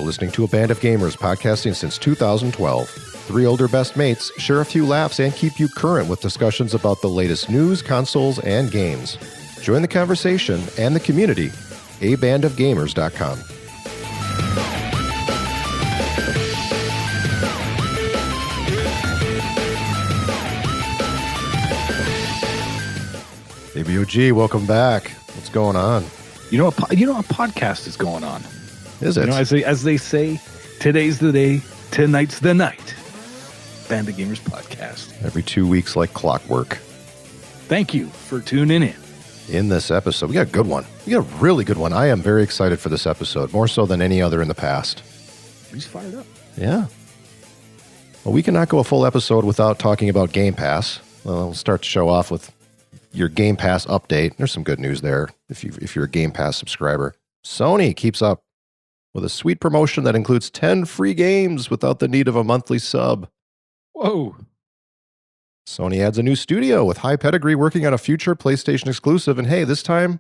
listening to A Band of Gamers, podcasting since 2012. Three older best mates share a few laughs and keep you current with discussions about the latest news, consoles, and games. Join the conversation and the community. abandofgamers.com. ABOG, welcome back. What's going on? You know a podcast is going on. Is it? You know, as they say, today's the day, tonight's the night. Band of Gamers podcast. Every 2 weeks like clockwork. Thank you for tuning in. In this episode, we got a good one. We got a really good one. I am very excited for this episode, more so than any other in the past. He's fired up. Yeah. Well, we cannot go a full episode without talking about Game Pass. We'll start the show off with your Game Pass update. There's some good news there if you're a Game Pass subscriber. Sony keeps up with a sweet promotion that includes 10 free games without the need of a monthly sub. Whoa. Sony adds a new studio with high pedigree working on a future PlayStation exclusive. And hey, this time,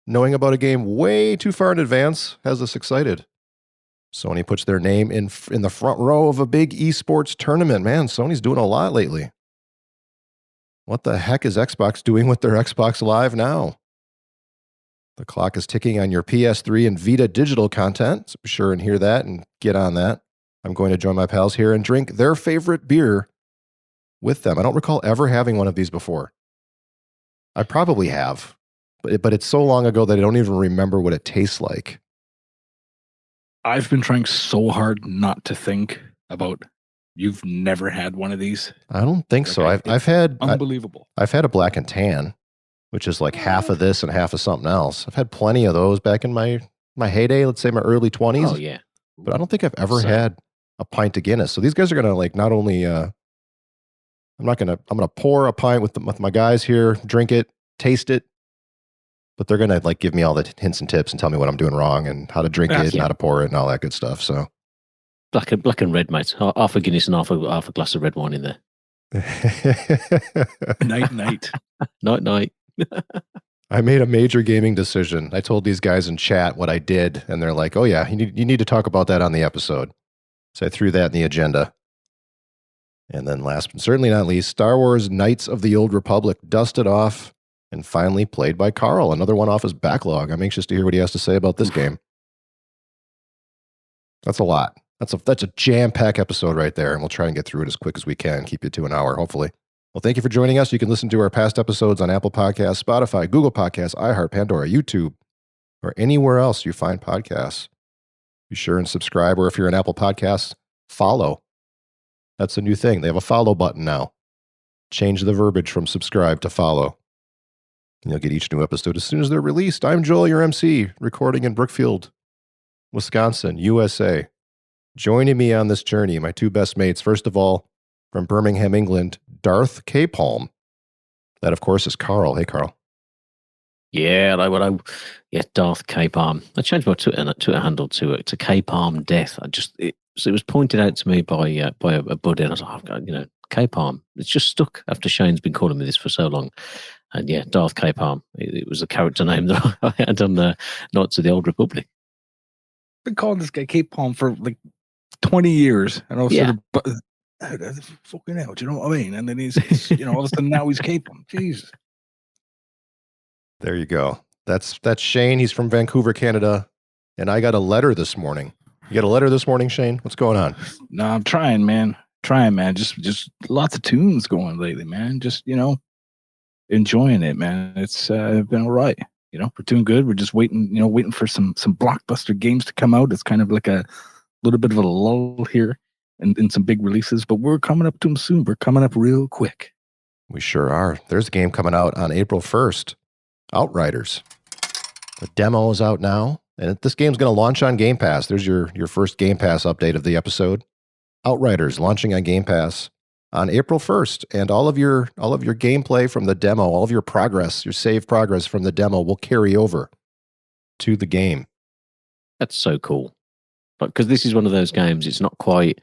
knowing about a game way too far in advance has us excited. Sony puts their name in the front row of a big esports tournament. Man, Sony's doing a lot lately. What the heck is Xbox doing with their Xbox Live now? The clock is ticking on your PS3 and Vita digital content, so be sure and hear that and get on that. I'm going to join my pals here and drink their favorite beer with them. I don't recall ever having one of these before. I probably have, but it's so long ago that I don't even remember what it tastes like. I've been trying so hard not to think about. You've never had one of these? I don't think so. I've had unbelievable. I've had a black and tan, which is like half of this and half of something else. I've had plenty of those back in my heyday, let's say my early 20s. Oh yeah. But I don't think I've ever had a pint of Guinness. So these guys are gonna like not only I'm gonna pour a pint with my guys here, drink it, taste it, but they're gonna like give me all the hints and tips and tell me what I'm doing wrong and how to drink it and how to pour it and all that good stuff. So black and red, mate. Half a Guinness and half a glass of red wine in there. Night. Night. I made a major gaming decision. I told these guys in chat what I did, and they're like, "Oh yeah, you need to talk about that on the episode." So I threw that in the agenda. And then last but certainly not least, Star Wars Knights of the Old Republic dusted off and finally played by Karl. Another one off his backlog. I'm anxious to hear what he has to say about this game. That's a lot. That's a jam-packed episode right there, and we'll try and get through it as quick as we can, keep you to an hour, hopefully. Well, thank you for joining us. You can listen to our past episodes on Apple Podcasts, Spotify, Google Podcasts, iHeart, Pandora, YouTube, or anywhere else you find podcasts. Be sure and subscribe, or if you're an Apple Podcasts, follow. That's a new thing. They have a follow button now. Change the verbiage from subscribe to follow. And you'll get each new episode as soon as they're released. I'm Joel, your MC, recording in Brookfield, Wisconsin, USA. Joining me on this journey, my two best mates. First of all, from Birmingham, England, Darth K. Palm. That, of course, is Karl. Hey, Karl. Yeah, Darth K. Palm. I changed my Twitter handle to K. Palm Death. It was pointed out to me by a buddy, and I was like, K. Palm. It's just stuck after Shane's been calling me this for so long. And yeah, Darth K. Palm. It was a character name that I had on the Knights of the Old Republic. I've been calling this guy K. Palm for like 20 years, and I was sort of fucking hell, do you know what I mean? And then he's all of a sudden now he's K. Palm. Jesus. There you go. That's Shane. He's from Vancouver, Canada, and I got a letter this morning. You got a letter this morning, Shane? What's going on? No, I'm trying, man. Just lots of tunes going lately, man. Just enjoying it, man. It's been all right. We're doing good. We're just waiting for some blockbuster games to come out. It's kind of like a little bit of a lull here in some big releases, but we're coming up to them soon. We're coming up real quick. We sure are. There's a game coming out on April 1st, Outriders. The demo is out now, and this game's going to launch on Game Pass. There's your first Game Pass update of the episode. Outriders launching on Game Pass on April 1st, and all of your gameplay from the demo, all of your progress, your save progress from the demo will carry over to the game. That's so cool. Because this is one of those games, it's not quite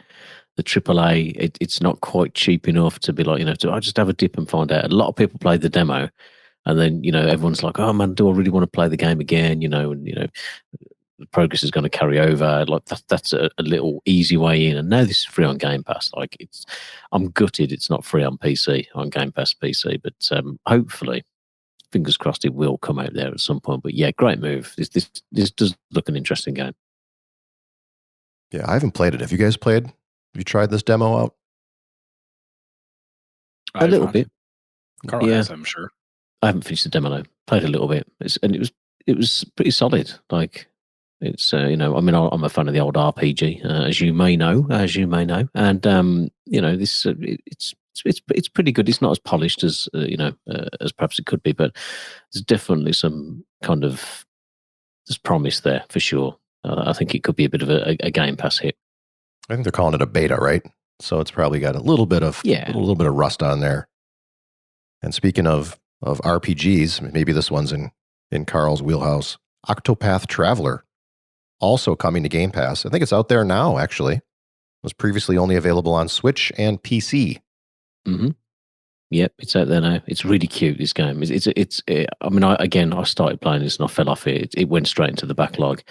the AAA, it's not quite cheap enough to be like, I just have a dip and find out. A lot of people play the demo, and then, everyone's like, oh man, do I really want to play the game again? And the progress is going to carry over. Like that's a little easy way in. And now this is free on Game Pass. Like I'm gutted it's not free on PC, on Game Pass PC, but hopefully, fingers crossed, it will come out there at some point. But yeah, great move. This does look an interesting game. Yeah, I haven't played it. Have you guys played? Have you tried this demo out? A little bit. Karl has, I'm sure. I haven't finished the demo though. Played a little bit, and it was pretty solid. Like it's I'm a fan of the old RPG, as you may know, and this it's pretty good. It's not as polished as as perhaps it could be, but there's definitely some kind of there's promise there for sure. I think it could be a bit of a Game Pass hit. I think they're calling it a beta, right? So it's probably got a little bit of a little bit of rust on there. And speaking of RPGs, maybe this one's in Karl's wheelhouse. Octopath Traveler, also coming to Game Pass. I think it's out there now, actually. It was previously only available on Switch and PC. Mm-hmm. Yep, it's out there now. It's really cute, this game. I started playing this and I fell off it. It went straight into the backlog.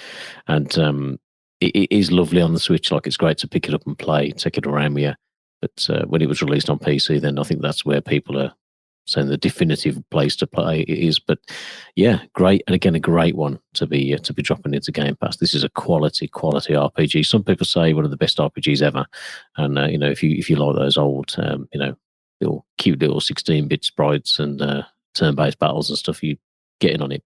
And it is lovely on the Switch. Like, it's great to pick it up and play, take it around with you. But when it was released on PC, then I think that's where people are saying the definitive place to play it is. But yeah, great. And again, a great one to be dropping into Game Pass. This is a quality RPG. Some people say one of the best RPGs ever. And, if you like those old, little cute little 16-bit sprites and turn-based battles and stuff, you get in on it.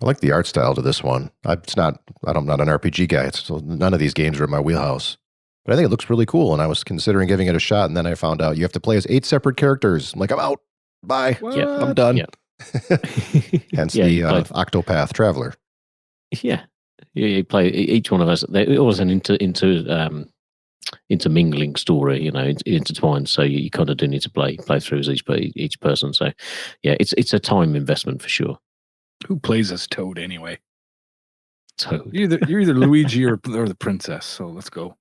I like the art style to this one. I'm not an RPG guy, so none of these games are in my wheelhouse. But I think it looks really cool, and I was considering giving it a shot, and then I found out you have to play as 8 separate characters. I'm like, I'm out. Bye. What? I'm done. Yeah. Hence the Octopath Traveler. Yeah. You play each one of us. It was an intermingling story, intertwined. So you kind of do need to play through as each person. So yeah, it's a time investment for sure. Who plays as Toad anyway? Toad. You're either Luigi or the princess. So let's go.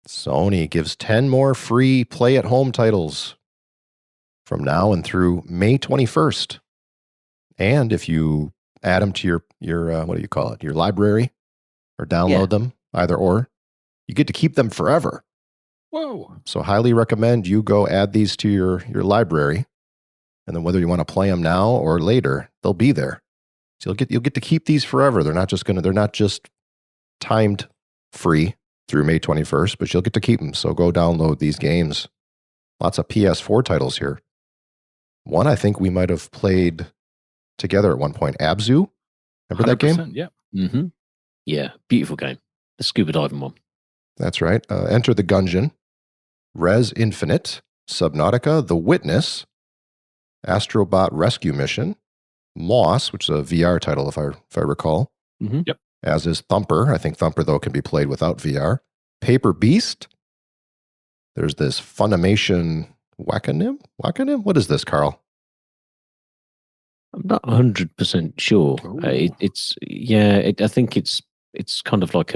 Sony gives 10 more free play-at-home titles from now and through May 21st. And if you add them to your what do you call it? Your library, or download them, either or, you get to keep them forever. Whoa. So highly recommend you go add these to your library. And then whether you want to play them now or later, they'll be there. So you'll get to keep these forever. They're not just timed free through May 21st, but you'll get to keep them. So go download these games. Lots of PS4 titles here. One I think we might have played together at one point. Abzu. Remember that game? Yeah. Mm-hmm. Yeah, beautiful game. The scuba diving one. That's right. Enter the Gungeon, Res Infinite, Subnautica, The Witness, Astrobot Rescue Mission, Moss, which is a VR title if I recall. Mm-hmm. Yep. As is Thumper. I think Thumper, though, can be played without VR. Paper Beast. There's this Funimation Wakanim? What is this, Karl? I'm not 100% sure. I think it's kind of like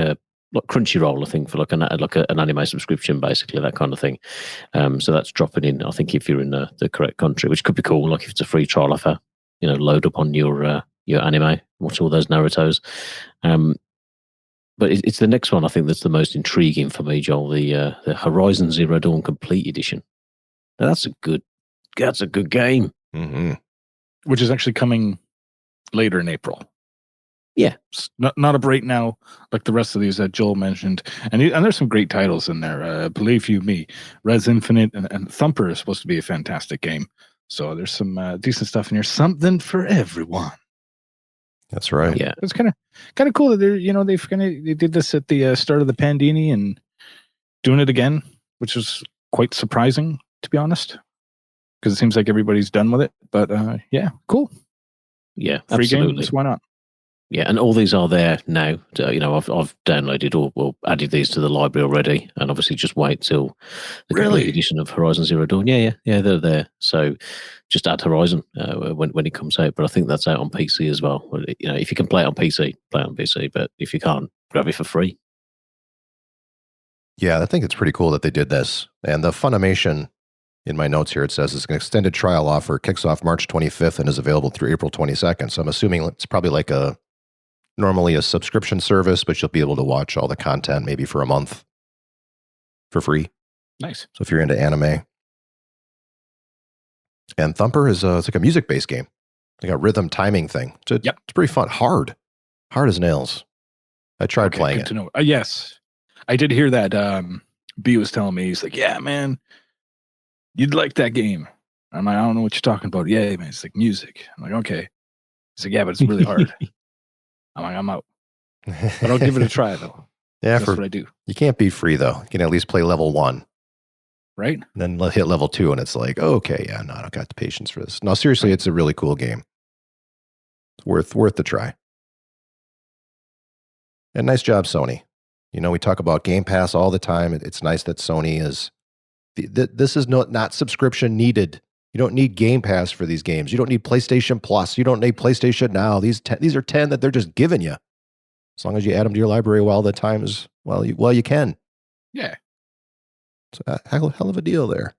Crunchyroll, I think, for like an anime subscription, basically, that kind of thing. So that's dropping in, I think, if you're in the correct country, which could be cool. Like if it's a free trial offer, load up on your anime, watch all those Narutos. But it's the next one I think that's the most intriguing for me, Joel. The Horizon Zero Dawn Complete Edition. Now, that's a good game. Mm-hmm. Which is actually coming later in April. Yeah, it's not a break now like the rest of these that Joel mentioned, and there's some great titles in there. Believe you me, Res Infinite and Thumper is supposed to be a fantastic game. So there's some decent stuff in here. Something for everyone. That's right. Yeah, it's kind of cool that they did this at the start of the pandemic and doing it again, which was quite surprising, to be honest, because it seems like everybody's done with it. But yeah, cool. Yeah, free absolutely. games. Why not? Yeah, and all these are there now. I've downloaded or added these to the library already, and obviously just wait till the complete edition of Horizon Zero Dawn. Yeah, they're there. So just add Horizon when it comes out. But I think that's out on PC as well. If you can play it on PC, play it on PC. But if you can't, grab it for free. Yeah, I think it's pretty cool that they did this. And the Funimation, in my notes here, it says it's an extended trial offer, kicks off March 25th and is available through April 22nd. So I'm assuming it's probably like a normally a subscription service, but you'll be able to watch all the content maybe for a month for free. Nice. So if you're into anime. And Thumper is it's like a music-based game. Like a rhythm timing thing. It's pretty fun. Hard as nails. I tried playing good it. to know. Yes, I did hear that. B was telling me, he's like, "Yeah, man, you'd like that game." I'm like, "I don't know what you're talking about." Yeah, man, it's like music. I'm like, "Okay." He's like, "Yeah, but it's really hard." I'm like, "I'm out," but I'll give it a try though. Yeah, That's what I do. You can't be free though. You can at least play level 1. Right? Then hit level 2 and it's like, okay, yeah, no, I don't got the patience for this. No, seriously, it's a really cool game. It's worth the try. And nice job, Sony. You know, we talk about Game Pass all the time. It's nice that Sony is... This is not subscription needed. You don't need Game Pass for these games. You don't need PlayStation Plus. You don't need PlayStation Now. These are 10 that they're just giving you. As long as you add them to your library while the time is... Well, you can. Yeah. It's a hell of a deal there.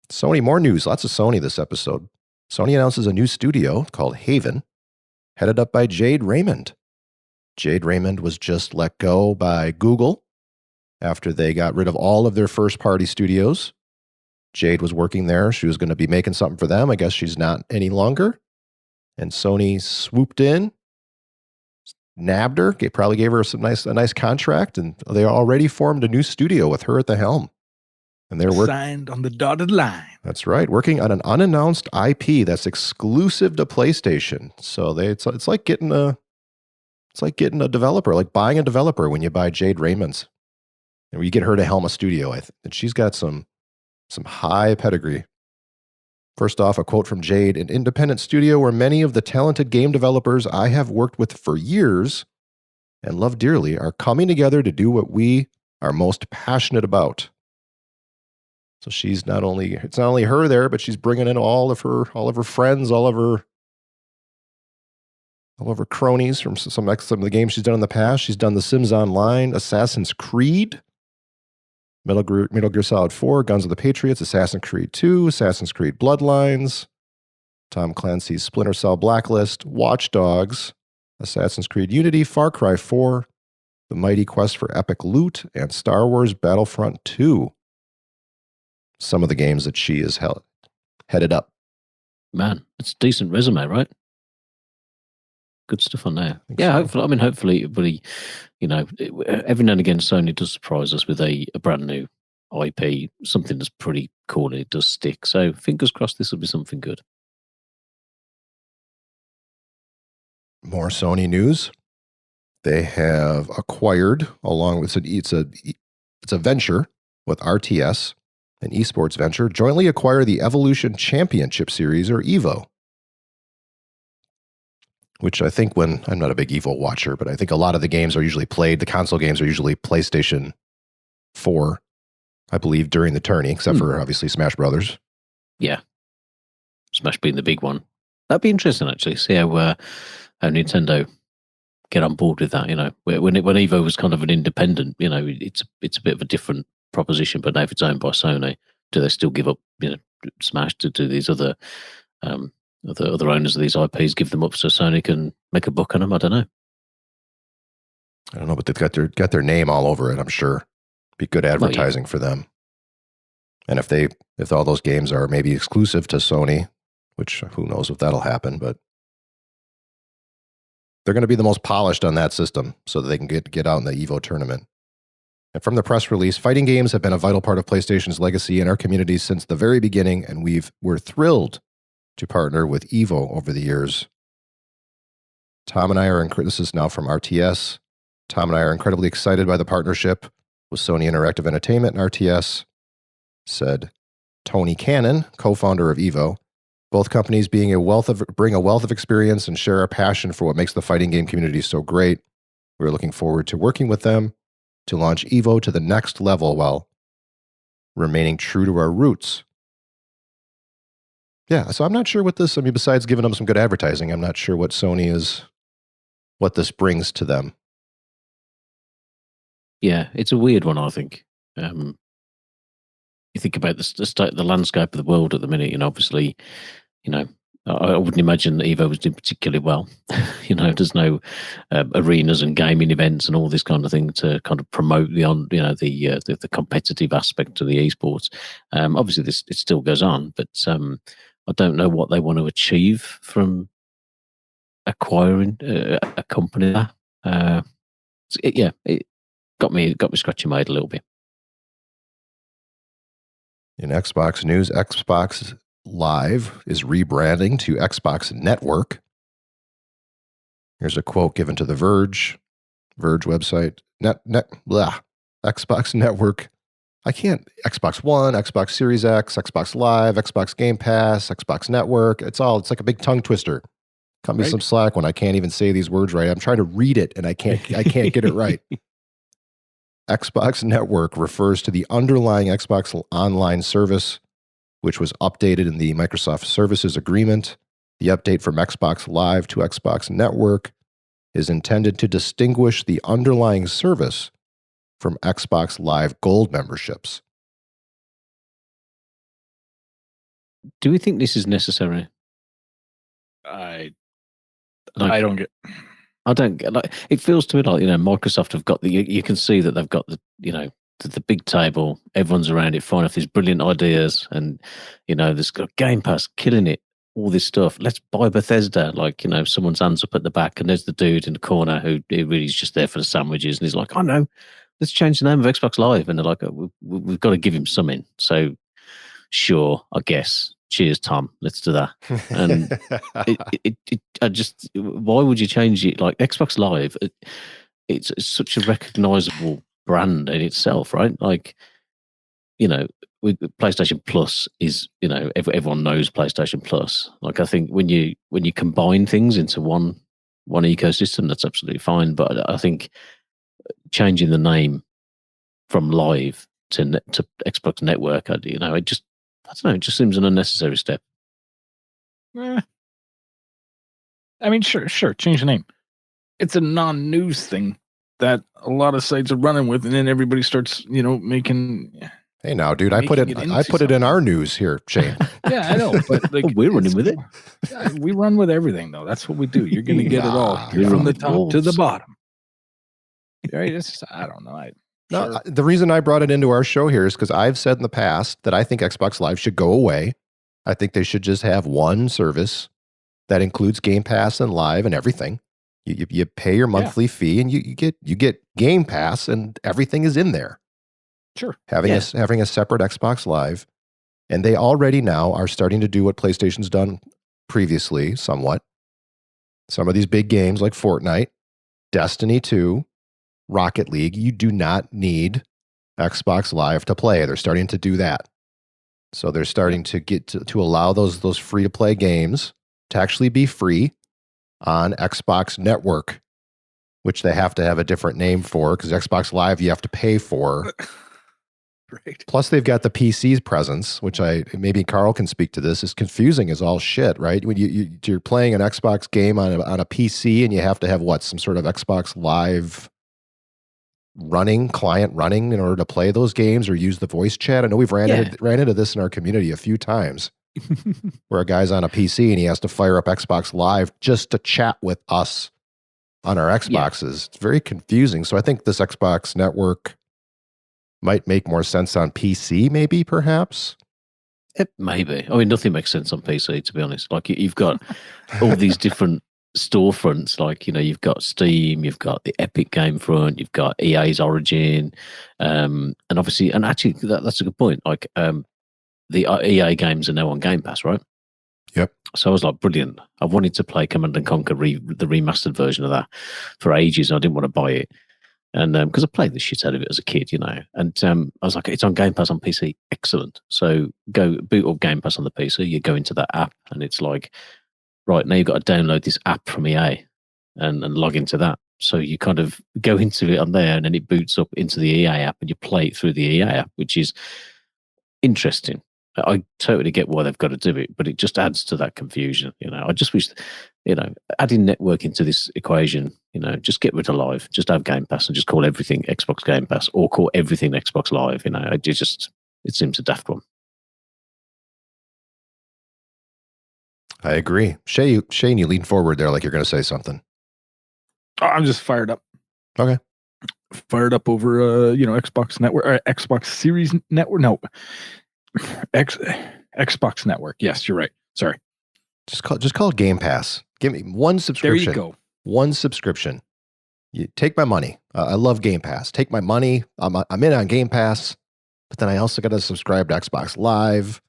Sony, more news. Lots of Sony this episode. Sony announces a new studio called Haven, headed up by Jade Raymond. Jade Raymond was just let go by Google after they got rid of all of their first-party studios. Jade was working there. She was going to be making something for them. I guess she's not any longer. And Sony swooped in, nabbed her, probably gave her a nice contract, and they already formed a new studio with her at the helm. And they're signed on the dotted line. That's right, working on an unannounced IP that's exclusive to PlayStation. So it's like getting a developer, like buying a developer when you buy Jade Raymond's, and you get her to helm a studio. I think and she's got some high pedigree. First off, a quote from Jade: "An independent studio where many of the talented game developers I have worked with for years and love dearly are coming together to do what we are most passionate about." So it's not only her there, but she's bringing in all of her friends, all of her cronies from some of the games she's done in the past. She's done The Sims Online, Assassin's Creed, Metal Gear Solid 4, Guns of the Patriots, Assassin's Creed 2, Assassin's Creed Bloodlines, Tom Clancy's Splinter Cell Blacklist, Watch Dogs, Assassin's Creed Unity, Far Cry 4, The Mighty Quest for Epic Loot, and Star Wars Battlefront 2. Some of the games that she has headed up. Man, it's a decent resume, right? Good stuff on there. Yeah, so. Hopefully, everybody, every now and again, Sony does surprise us with a brand new IP, something that's pretty cool and it does stick. So fingers crossed this will be something good. More Sony news. They have acquired, along with it's a venture with RTS, an esports venture, jointly acquire the Evolution Championship Series, or EVO. Which I think I'm not a big EVO watcher, but I think a lot of the games are usually played, the console games are usually PlayStation 4, I believe, during the tourney, except for obviously Smash Brothers. Yeah. Smash being the big one. That'd be interesting, actually. See how Nintendo get on board with that, When EVO was kind of an independent, it's a bit of a different proposition, but now if it's owned by Sony, do they still give up, Smash to these other owners of these IPs, give them up so Sony can make a buck on them? I don't know. But they've got their name all over it. I'm sure be good advertising for them. And if all those games are maybe exclusive to Sony, which who knows if that'll happen, but they're going to be the most polished on that system so that they can get out in the EVO tournament. And from the press release, fighting games have been a vital part of PlayStation's legacy in our community since the very beginning, and we're thrilled to partner with EVO over the years. Tom and I this is now from RTS. Tom and I are incredibly excited by the partnership with Sony Interactive Entertainment and RTS, said Tony Cannon, co-founder of EVO. Both companies bring a wealth of experience and share a passion for what makes the fighting game community so great. We're looking forward to working with them to launch EVO to the next level while remaining true to our roots. Yeah, so I'm not sure what this, besides giving them some good advertising, I'm not sure what this brings to them. Yeah, it's a weird one, I think. You think about the landscape of the world at the minute, obviously, I wouldn't imagine that Evo was doing particularly well. There's no arenas and gaming events and all this kind of thing to kind of promote the competitive aspect of the esports. Obviously, it still goes on, but I don't know what they want to achieve from acquiring a company. It got me scratching my head a little bit. In Xbox news, Xbox Live is rebranding to Xbox Network. Here's a quote given to the Verge website. Xbox Network. Xbox One, Xbox Series X, Xbox Live, Xbox Game Pass, Xbox Network. It's like a big tongue twister. Cut me some slack when I can't even say these words right. I'm trying to read it and I can't get it right. Xbox Network refers to the underlying Xbox Online service, which was updated in the Microsoft Services Agreement. The update from Xbox Live to Xbox Network is intended to distinguish the underlying service from Xbox Live Gold memberships. Do we think this is necessary? I don't get. I don't get, it feels to me like, Microsoft have got you can see that they've got the big table, everyone's around it, firing off these brilliant ideas, and there's got Game Pass killing it, all this stuff. Let's buy Bethesda. Someone's hands up at the back, and there's the dude in the corner who really is just there for the sandwiches, and he's like, "I know, let's change the name of Xbox Live." And they're like, "We've got to give him something." So, sure, I guess. Cheers, Tom. Let's do that. And why would you change it? Like Xbox Live, it's such a recognizable brand in itself, right? Like, with PlayStation Plus is, everyone knows PlayStation Plus. Like, I think when you combine things into one ecosystem, that's absolutely fine. But I think changing the name from Live to Xbox Network, I don't know. It just seems an unnecessary step. I mean, sure, change the name. It's a non-news thing that a lot of sites are running with, and then everybody starts, making. Hey, now, dude, I put it in our news here, Shane. Yeah, I know, but we're running with it. We run with everything, though. That's what we do. You're going to get it all from the top to the bottom. Right? I don't know. No, the reason I brought it into our show here is because I've said in the past that I think Xbox Live should go away. I think they should just have one service that includes Game Pass and Live and everything. You pay your monthly fee and you get Game Pass and everything is in there. Sure. Having a separate Xbox Live, and they already now are starting to do what PlayStation's done previously, somewhat. Some of these big games like Fortnite, Destiny 2. Rocket League, you do not need Xbox Live to play. They're starting to do that. So they're starting to get to allow those free-to-play games to actually be free on Xbox Network, which they have to have a different name for, because Xbox Live you have to pay for. Right. Plus they've got the PC's presence, which maybe Karl can speak to this, is confusing as all shit, right? When you're playing an Xbox game on a PC and you have to have some sort of Xbox Live client running in order to play those games or use the voice chat. I know we've ran into this in our community a few times where a guy's on a PC and he has to fire up Xbox Live just to chat with us on our Xboxes. Yeah. It's very confusing. So I think this Xbox Network might make more sense on PC, maybe, perhaps. It may be. I mean, nothing makes sense on PC, to be honest. Like, you've got all these different storefronts, like, you've got Steam, you've got the Epic Game Front, you've got EA's Origin, and obviously, and actually that's a good point. Like, the EA games are now on Game Pass, right? Yep. So I was like, brilliant. I wanted to play Command and Conquer the remastered version of that for ages, and I didn't want to buy it, and because I played the shit out of it as a kid, and I was like, it's on Game Pass on PC, excellent. So go boot up Game Pass on the PC. You go into that app, and it's like, right, now you've got to download this app from EA and log into that. So you kind of go into it on there, and then it boots up into the EA app, and you play it through the EA app, which is interesting. I totally get why they've got to do it, but it just adds to that confusion. I just wish, adding network into this equation, just get rid of Live, just have Game Pass and just call everything Xbox Game Pass or call everything Xbox Live. It seems a daft one. I agree. Shane, you lean forward there like you're going to say something. Oh, I'm just fired up. Okay. Fired up over Xbox Network or Xbox Series Network. No, Xbox Network. Yes, you're right. Sorry. Just call it Game Pass. Give me one subscription. There you go. One subscription. You take my money. I love Game Pass. Take my money. I'm in on Game Pass, but then I also got to subscribe to Xbox Live.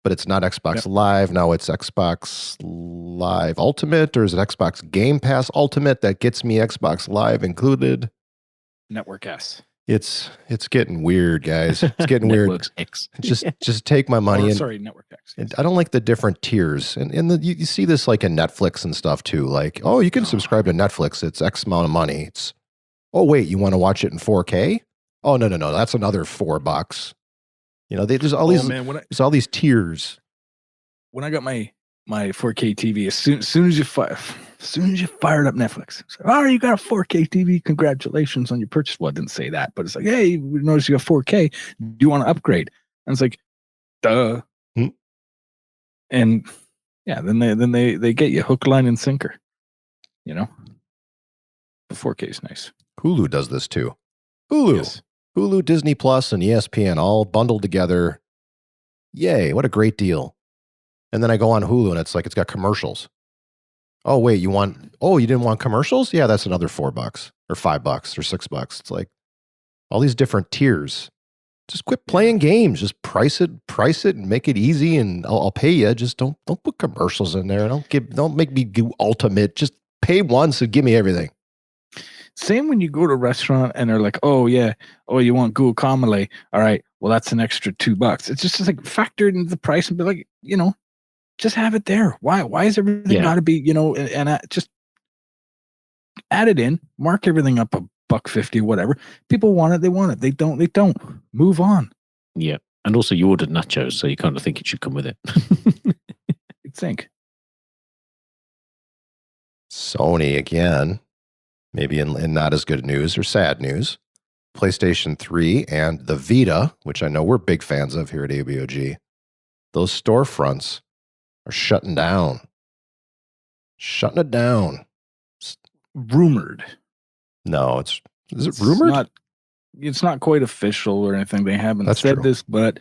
But it's not Xbox Live. Now it's Xbox Live Ultimate, or is it Xbox Game Pass Ultimate that gets me Xbox Live included? Network S. It's getting weird, guys. It's getting weird. X. Just take my money. Network X. And I don't like the different tiers. And you see this like in Netflix and stuff too. Like, oh, you can subscribe to Netflix. It's X amount of money. It's, oh, wait, you want to watch it in 4K? Oh, no. That's another $4. There's all these, there's all these tiers. When I got my 4K TV, as soon as you fired up Netflix, it's like, oh, you got a 4K TV. Congratulations on your purchase. Well, I didn't say that, but it's like, hey, we noticed you got 4K. Do you want to upgrade? And it's like, duh. And yeah, then they get you hook, line, and sinker. The 4K is nice. Hulu does this too. Hulu. Yes. Hulu, Disney Plus, and ESPN all bundled together. Yay, what a great deal. And then I go on Hulu and it's like it's got commercials. Oh, wait, you didn't want commercials? Yeah, that's another $4 or $5 or $6. It's like all these different tiers. Just quit playing games. Just price it and make it easy and I'll pay you. Just don't put commercials in there. Don't make me do ultimate. Just pay once and give me everything. Same when you go to a restaurant and they're like, oh, yeah. Oh, you want guacamole? All right. Well, that's an extra $2. It's just like factor into the price and be like, just have it there. Why is everything got to be, and just add it in, mark everything up $1.50, whatever. People want it. They want it. They don't. Move on. Yeah. And also you ordered nachos, so you kind of think it should come with it. You'd think. Sony again. Maybe in not as good news or sad news, PlayStation 3 and the Vita, which I know we're big fans of here at ABOG, those storefronts are shutting down. Shutting it down. Rumored. No, is it rumored? It's not quite official or anything. They haven't said this, but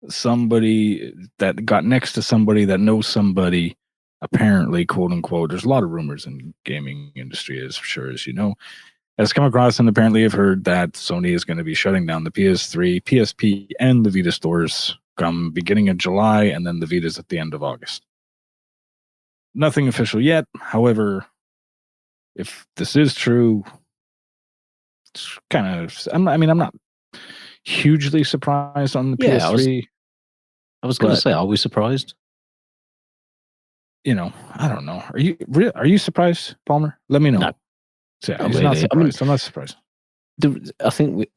somebody that got next to somebody that knows somebody, apparently, quote unquote, there's a lot of rumors in gaming industry, as sure as you know, has come across and apparently have heard that Sony is going to be shutting down the PS3, PSP, and the Vita stores come beginning of July, and then the Vita's at the end of August. Nothing official yet. However, if this is true, it's kind of, I'm not hugely surprised on the PS3. I was going to say, are we surprised? I don't know. Are you surprised, Palmer? Let me know. No. So, I'm not surprised. I'm not surprised. I think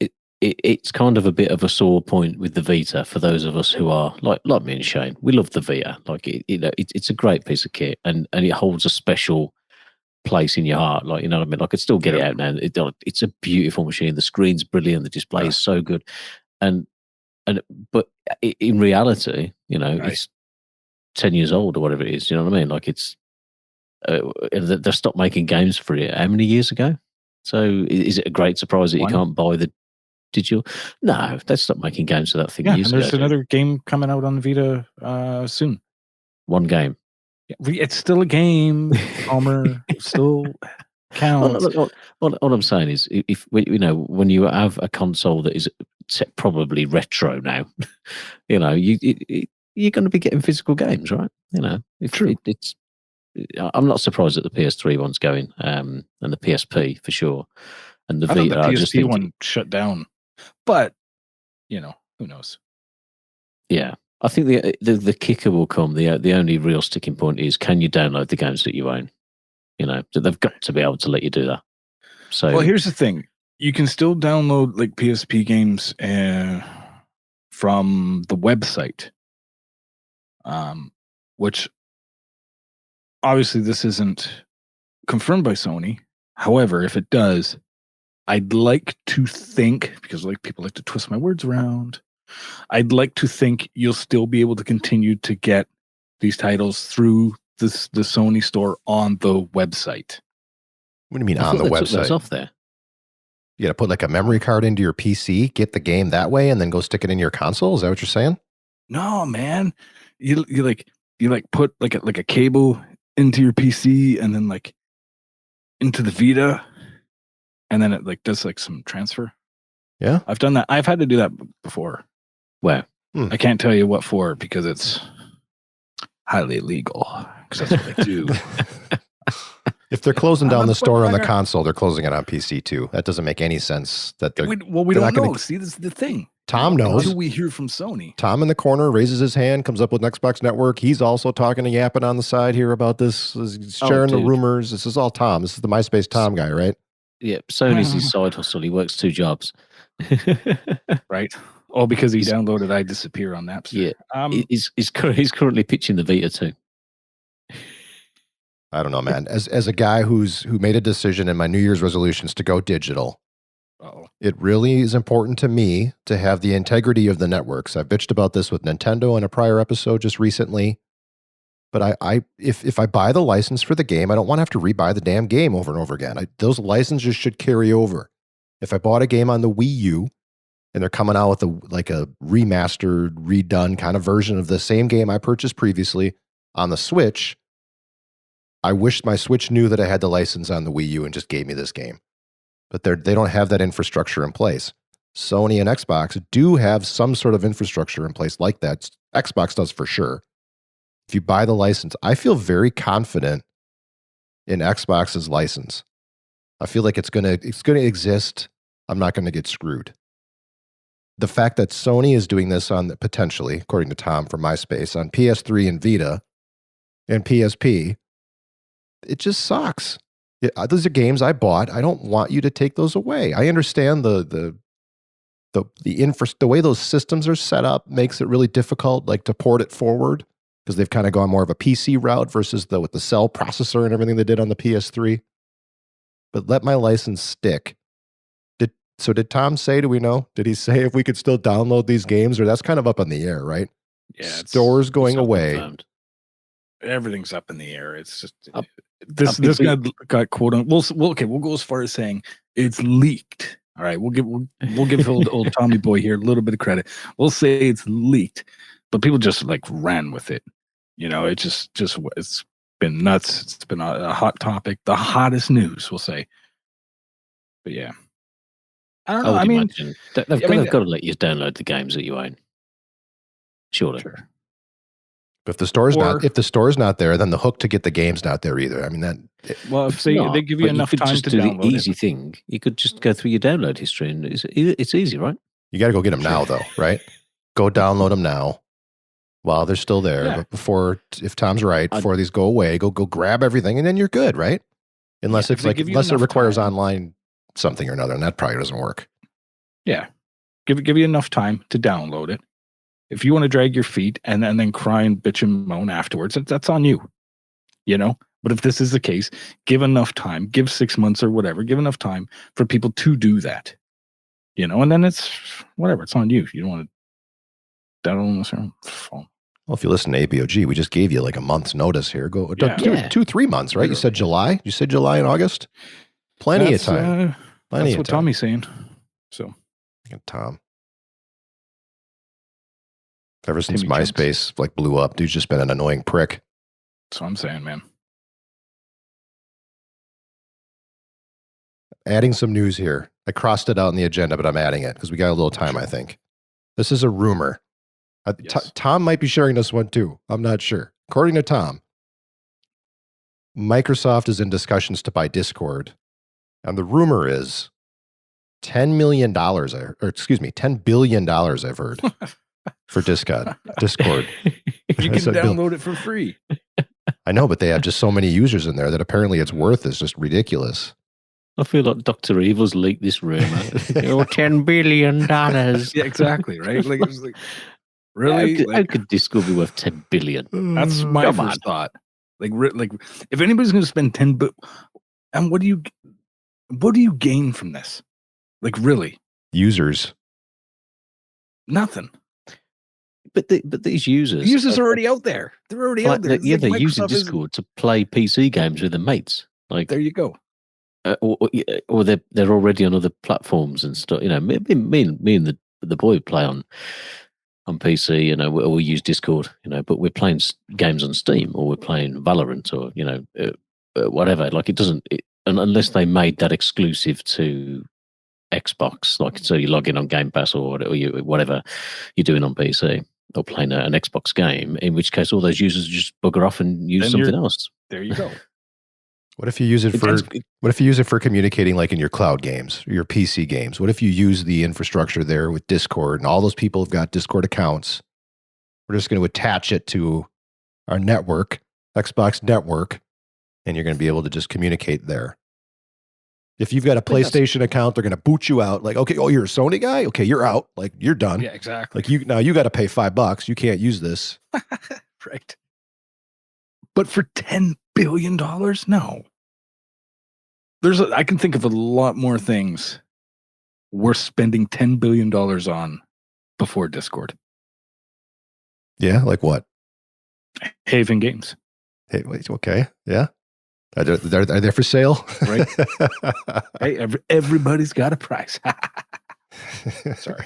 it's kind of a bit of a sore point with the Vita for those of us who are like me and Shane. We love the Vita. Like it's a great piece of kit, and it holds a special place in your heart. Like, you know what I mean? Like, I could still get it out now. It's a beautiful machine. The screen's brilliant. The display is so good, but in reality, it's 10 years old or whatever it is. You know what I mean? Like, it's they've stopped making games for it how many years ago? So is it a great surprise that you can't buy the digital? No, they've stopped making games for that thing years ago. There's another game coming out on the Vita soon. One game. Yeah, it's still a game, Palmer. Still counts. What I'm saying is, if when you have a console that is probably retro now, you're going to be getting physical games, right? True. I'm not surprised that the PS3 one's going, and the PSP for sure, and the Vita. The PSP one shut down, but who knows? Yeah, I think the kicker will come. The only real sticking point is, can you download the games that you own? They've got to be able to let you do that. So, well, here's the thing: you can still download like PSP games from the website, which. Obviously, this isn't confirmed by Sony. However, if it does, I'd like to think, because people like to twist my words around, I'd like to think you'll still be able to continue to get these titles through the Sony store on the website. What do you mean I on thought the they took those website? off there. You got to put like a memory card into your PC, get the game that way, and then go stick it in your console. Is that what you're saying? No, man. You put like a cable into your PC and then like into the Vita, and then it like does like some transfer. Yeah, I've done that. I've had to do that before. Where? I can't tell you what for because it's highly illegal. Because that's what they do. If they're closing down the store on the bootlegger. console, they're closing it on PC too. That doesn't make any sense. That they're we they're don't not gonna- know. See, this is the thing. Tom How knows. do we hear from Sony? Tom in the corner raises his hand, comes up with an Xbox Network. He's also talking and yapping on the side here about this, sharing the dude. rumors. This is all Tom. This is the MySpace Tom guy, right? Yeah, Sony's his side hustle. He works 2 jobs. Right? Oh, because he He's- downloaded I Disappear on Napster. Yeah. He's currently pitching the Vita too. I don't know, man. As a guy who made a decision in my New Year's resolutions to go digital, it really is important to me to have the integrity of the networks. I bitched about this with Nintendo in a prior episode just recently. But if I buy the license for the game, I don't want to have to rebuy the damn game over and over again. Those licenses should carry over. If I bought a game on the Wii U and they're coming out with a remastered, redone kind of version of the same game I purchased previously on the Switch, I wish my Switch knew that I had the license on the Wii U and just gave me this game. But they don't have that infrastructure in place. Sony and Xbox do have some sort of infrastructure in place like that. Xbox does for sure. If you buy the license, I feel very confident in Xbox's license. I feel like it's gonna exist. I'm not gonna get screwed. The fact that Sony is doing this potentially, according to Tom from MySpace, on PS3 and Vita and PSP, it just sucks. Those are games I bought. I don't want you to take those away. I understand the way those systems are set up makes it really difficult, like to port it forward because they've kind of gone more of a PC route versus with the cell processor and everything they did on the PS3. But let my license stick. Did Tom say? Do we know? Did he say if we could still download these games, or that's kind of up in the air, right? Yeah, Stores going away. Confirmed. Everything's up in the air. It's just Up- this got quote on. We'll go as far as saying it's leaked. All right, we'll give old Tommy boy here a little bit of credit. We'll say it's leaked, but people just like ran with it. It just it's been nuts. It's been a hot topic, the hottest news, we'll say. But yeah, I don't know. I would I mean, imagine they've got to let you download the games that you own. Surely. sure. If the store's not there, then the hook to get the game's not there either. I mean Well, if they give you But enough could time just to do download the easy it. thing. You could just go through your download history, and it's easy, right? you got to go get them now, though, right? Go download them now while they're still there. Yeah. But before, if Tom's right, before these go away, go grab everything, and then you're good, right? Unless if they give you unless it enough requires time. online something or another, and that probably doesn't work. Yeah, give you enough time to download it. If you want to drag your feet and then cry and bitch and moan afterwards, that's on you. But if this is the case, give enough time, give 6 months or whatever, give enough time for people to do that. And then it's whatever. It's on you. You don't want to download this phone. Well, if you listen to ABOG, we just gave you like a month's notice here. Go Yeah. 3 months, right? You said July. You said July and August. Plenty of time. That's what Tommy's saying. So, Tom. Ever since Timmy Chunks. MySpace blew up, dude's just been an annoying prick. that's what I'm saying, man. Adding some news here. I crossed it out in the agenda, but I'm adding it because we got a little time, I think. This is a rumor. Yes. Tom might be sharing this one too. I'm not sure. According to Tom, Microsoft is in discussions to buy Discord. And the rumor is $10 billion I've heard for Discord. You can That's a bill. download it for free. I know, but they have just so many users in there that apparently its worth is just ridiculous. I feel like Dr. Evil's leaked this rumor. $10 billion. Yeah, exactly. Right? Like, it was like, really? How could Discord be worth 10 billion? That's my Come first thought. Like, if anybody's going to spend 10 billion, and what do you gain from this? Like, really? Users. Nothing. But these users, The users are already out there. They're already out there. They're using Microsoft is- Discord to play PC games with their mates. Like there you go. Or they're already on other platforms and stuff. You know, me and the boy play on PC. You know, we use Discord. You know, but we're playing games on Steam, or we're playing Valorant, or you know, whatever. Like it doesn't unless they made that exclusive to Xbox. Like so, you log in on Game Pass or whatever you're doing on PC or playing an Xbox game. In which case, all those users just bugger off and use something else. There you go. What if you use it for? What if you use it for communicating, like in your cloud games, your PC games? What if you use the infrastructure there with Discord, and all those people have got Discord accounts? We're just going to attach it to our network, Xbox network, and you're going to be able to just communicate there. If you've got a PlayStation account, they're going to boot you out. Like, okay, oh, you're a Sony guy? Okay, you're out. Like, you're done. Yeah, exactly. Like, you got to pay $5. You can't use this. Right. But for $10 billion? No. I can think of a lot more things worth spending $10 billion on before Discord. Yeah, like what? Haven Games. Hey, wait, okay, yeah. Are they for sale? Right. Hey, everybody's got a price. Sorry.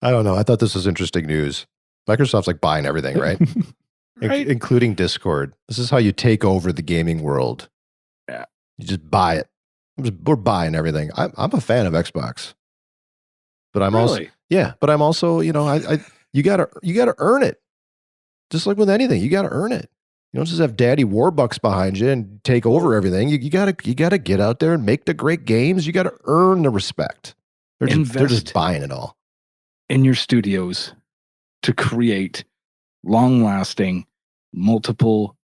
I don't know. I thought this was interesting news. Microsoft's like buying everything, right? Right. Including Discord. This is how you take over the gaming world. Yeah. You just buy it. We're buying everything. I'm a fan of Xbox, but I'm also, you know, you gotta earn it. Just like with anything, you gotta earn it. You don't just have Daddy Warbucks behind you and take over everything. You gotta get out there and make the great games. You gotta earn the respect. They're just buying it all in your studios to create long-lasting, multiple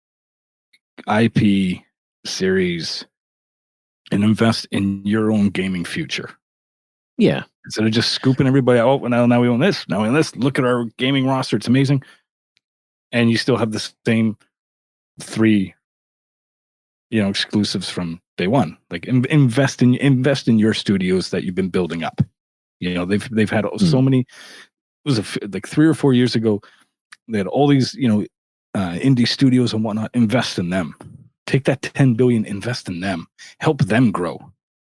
IP series and invest in your own gaming future. Yeah. Instead of just scooping everybody out, now we own this, now we own this. Look at our gaming roster. It's amazing. And you still have the same 3, you know, exclusives from day one. Like invest in your studios that you've been building up. You know, they've had so many. It was like 3 or 4 years ago. They had all these, you know, indie studios and whatnot. Invest in them. Take that $10 billion, invest in them. Help them grow.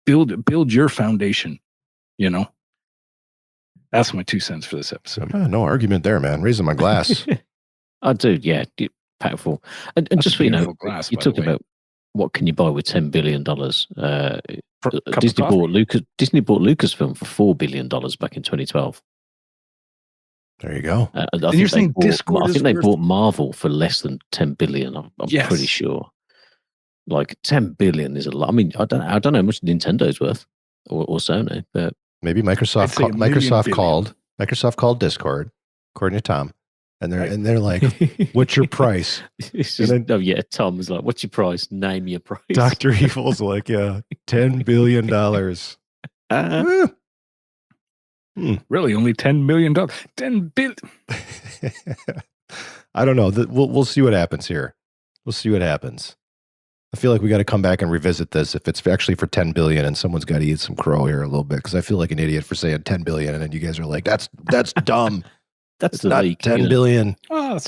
Build your foundation. You know, that's my 2 cents for this episode. No argument there, man. Raising my glass. I do, yeah. Powerful. And just so you know, glass, you talk about what can you buy with $10 billion. Disney bought Lucasfilm for $4 billion back in 2012. There you go. And you're saying Discord? I think they bought Marvel for less than $10 billion. I'm pretty sure. Like $10 billion is a lot. I mean, I don't know how much Nintendo's worth or Sony, but maybe Microsoft called Discord, according to Tom, and they're like, "What's your price?" Tom was like, "What's your price? Name your price." Dr. Evil's like, "Yeah, $10 billion." Really, only $10 million. $10 billion. I don't know. We'll see what happens here. We'll see what happens. I feel like we got to come back and revisit this if it's actually for $10 billion, and someone's got to eat some crow here a little bit, because I feel like an idiot for saying $10 billion, and then you guys are like, "That's dumb. That's it's not $10 billion." Oh,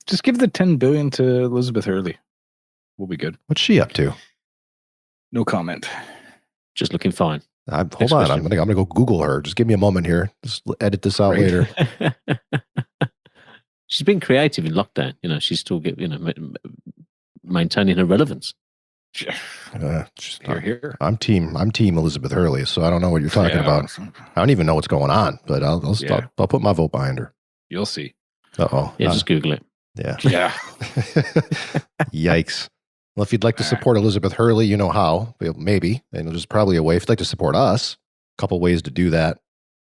just give the $10 billion to Elizabeth Hurley. We'll be good. What's she up to? No comment. Just looking fine. Hold on. I'm gonna go Google her. Just give me a moment here. Just edit this out later. She's been creative in lockdown. You know, she's still maintaining her relevance. Here. I'm team Elizabeth Hurley, so I don't know what you're talking about. I don't even know what's going on, but I'll put my vote behind her. You'll see. Just Google it. Yeah. Yikes. Well, if you'd like to support Elizabeth Hurley, you know how. Maybe. And there's probably a way. If you'd like to support us, a couple ways to do that.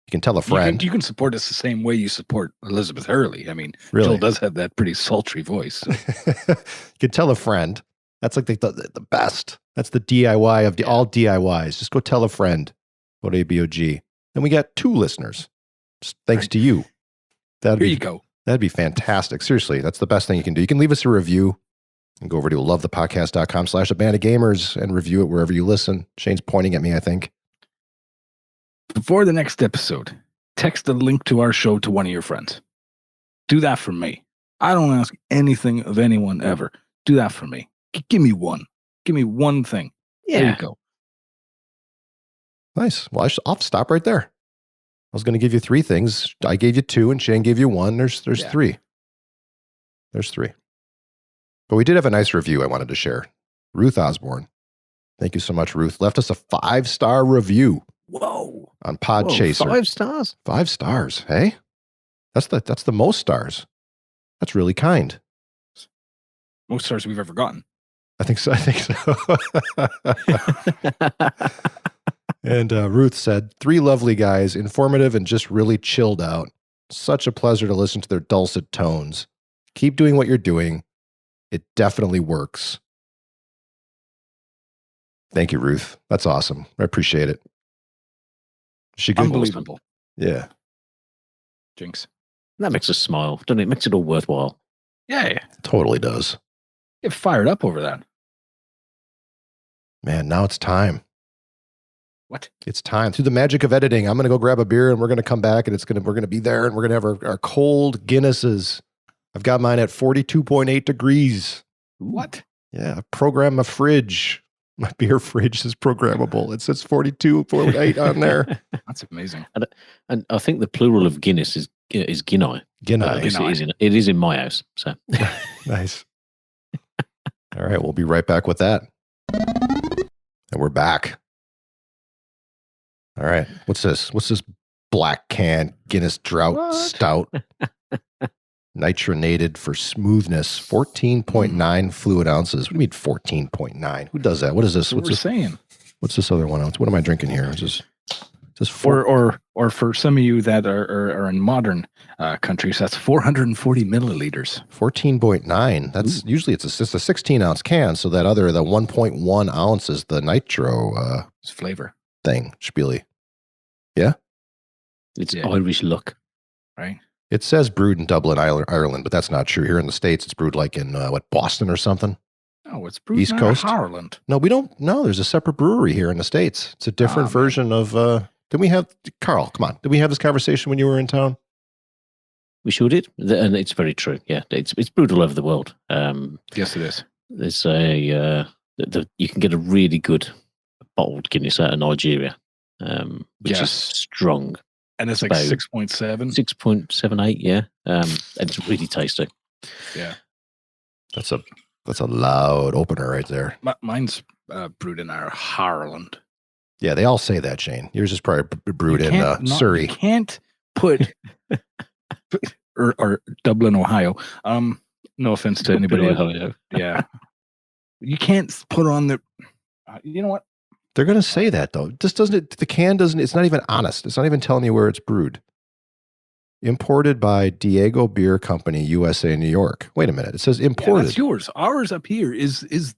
You can tell a friend. You can support us the same way you support Elizabeth Hurley. I mean, really? Jill does have that pretty sultry voice. So. You can tell a friend. That's like the best. That's the DIY of all DIYs. Just go tell a friend about ABOG. And we got 2 listeners. Just thanks to you. You go. That'd be fantastic. Seriously, that's the best thing you can do. You can leave us a review and go over to lovethepodcast.com/abandonedgamers and review it wherever you listen. Shane's pointing at me, I think. Before the next episode, text the link to our show to one of your friends. Do that for me. I don't ask anything of anyone ever. Do that for me. Give me one. Give me one thing. Yeah. There you go. Nice. Well, I'll stop right there. I was going to give you 3 things. I gave you 2, and Shane gave you 1. There's 3. There's 3. But we did have a nice review I wanted to share. Ruth Osborne. Thank you so much, Ruth. Left us a 5-star review. Whoa. On Podchaser. 5 stars? 5 stars. Hey? That's the most stars. That's really kind. Most stars we've ever gotten. I think so. And Ruth said, 3 lovely guys, informative and just really chilled out. Such a pleasure to listen to their dulcet tones. Keep doing what you're doing. It definitely works. Thank you, Ruth. That's awesome. I appreciate it. She good? Unbelievable. Yeah. Jinx. That makes us smile, doesn't it? It makes it all worthwhile. Yeah. Totally does. Get fired up over that. Man, now it's time. What? It's time. Through the magic of editing, I'm going to go grab a beer and we're going to come back and we're going to be there and we're going to have our cold Guinnesses. I've got mine at 42.8 degrees. What? Yeah, program my fridge. My beer fridge is programmable. It says 42.8 on there. That's amazing. And I think the plural of Guinness is Guinea. Guinea. It is in my house. So Nice. All right, we'll be right back with that. And we're back. All right. What's this? What's this black can Guinness Drought Stout? Nitronated for smoothness. 14.9 fluid ounces. What do you mean 14.9? Who does that? What is this? What's this? Saying? What's this other one ounce? What am I drinking here? Is this or for some of you that are in modern countries, that's 440 milliliters. 14.9. That's usually it's a 16 ounce can. So that the 1.1 ounce is the nitro It's flavor thing. Spiely. Yeah. It's Irish luck, right? It says brewed in Dublin, Ireland, but that's not true. Here in the States, it's brewed like in Boston or something. No, it's brewed East in Coast. Ireland. No, we don't. No, there's a separate brewery here in the States. It's a different version of. Did we have Karl? Come on. Did we have this conversation when you were in town? We sure did, and it's very true. Yeah, it's brewed all over the world. Yes, it is. There's you can get a really good bottled Guinness out of Nigeria, which is strong. And it's like 6.7. 6.78, yeah. And it's really tasty. Yeah. That's a loud opener right there. Mine's brewed in Ireland. Yeah, they all say that, Shane. Yours is probably brewed in Surrey. You can't put or Dublin, Ohio. No offense to anybody. Ohio. Yeah. You can't put on the. You know what? They're going to say that though. This doesn't. The can doesn't. It's not even honest. It's not even telling you where it's brewed. Imported by Diego Beer Company, USA, New York. Wait a minute. It says imported. That's yours. Ours up here is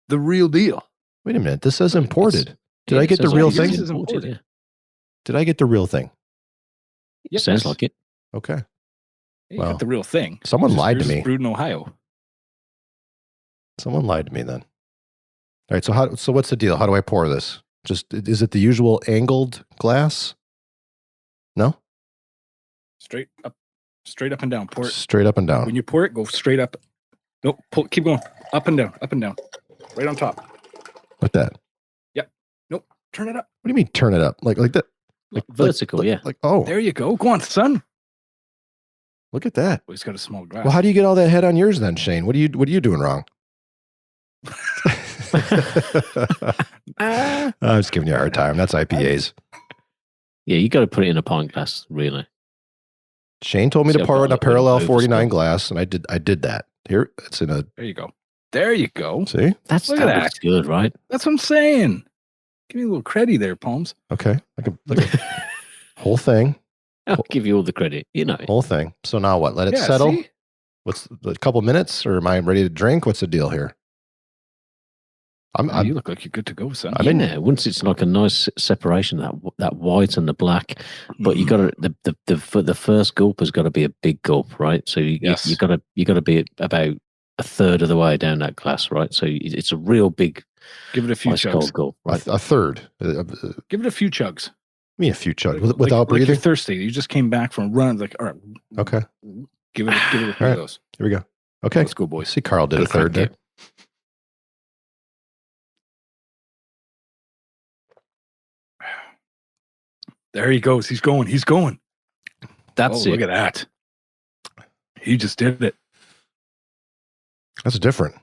the real deal. Wait a minute. This says imported. Did I get the real thing? Imported. Did I get the real thing? Yes. Sounds like it. Okay. You got the real thing. Someone lied to me. Brewed in Ohio. Someone lied to me then. All right. So what's the deal? How do I pour this? Is it the usual angled glass? No? Straight up and down. Pour it. Straight up and down. When you pour it, go straight up. Nope. Keep going. Up and down. Right on top. Like that. Yep. Nope. Turn it up. What do you mean turn it up? Like that? Like vertical, yeah. There you go. Go on, son. Look at that. Well, he's got a small glass. Well, how do you get all that head on yours then, Shane? What are you doing wrong? I'm just giving you a hard time. That's IPAs. Yeah, you got to put it in a pint glass, really. Shane told me to pour it in a parallel 49 glass, and I did that. Here, it's in a. There you go. See? That's good, right? That's what I'm saying. Give me a little credit there, Palms. Okay, like a whole thing. I'll give you all the credit. You know, whole thing. So now what? Let it settle. See? What's a couple minutes, or am I ready to drink? What's the deal here? You look like you're good to go, son. Once it's like a nice separation, that white and the black, but you got to the first gulp has got to be a big gulp, right? So you got to be about a third of the way down that glass, right? So it's a real big. Give it a few chugs. Gulp, right? A third. Give it a few chugs. Me a few chugs Like, without like breathing. you're thirsty. You just came back from a run. Like, all right, Okay. give it a few All right. of those. Here we go. Okay. Let's go, boys. See, Karl did a Good third crack, there. There he goes. He's going. He's going. That's Look it. at that. He just did it. That's different.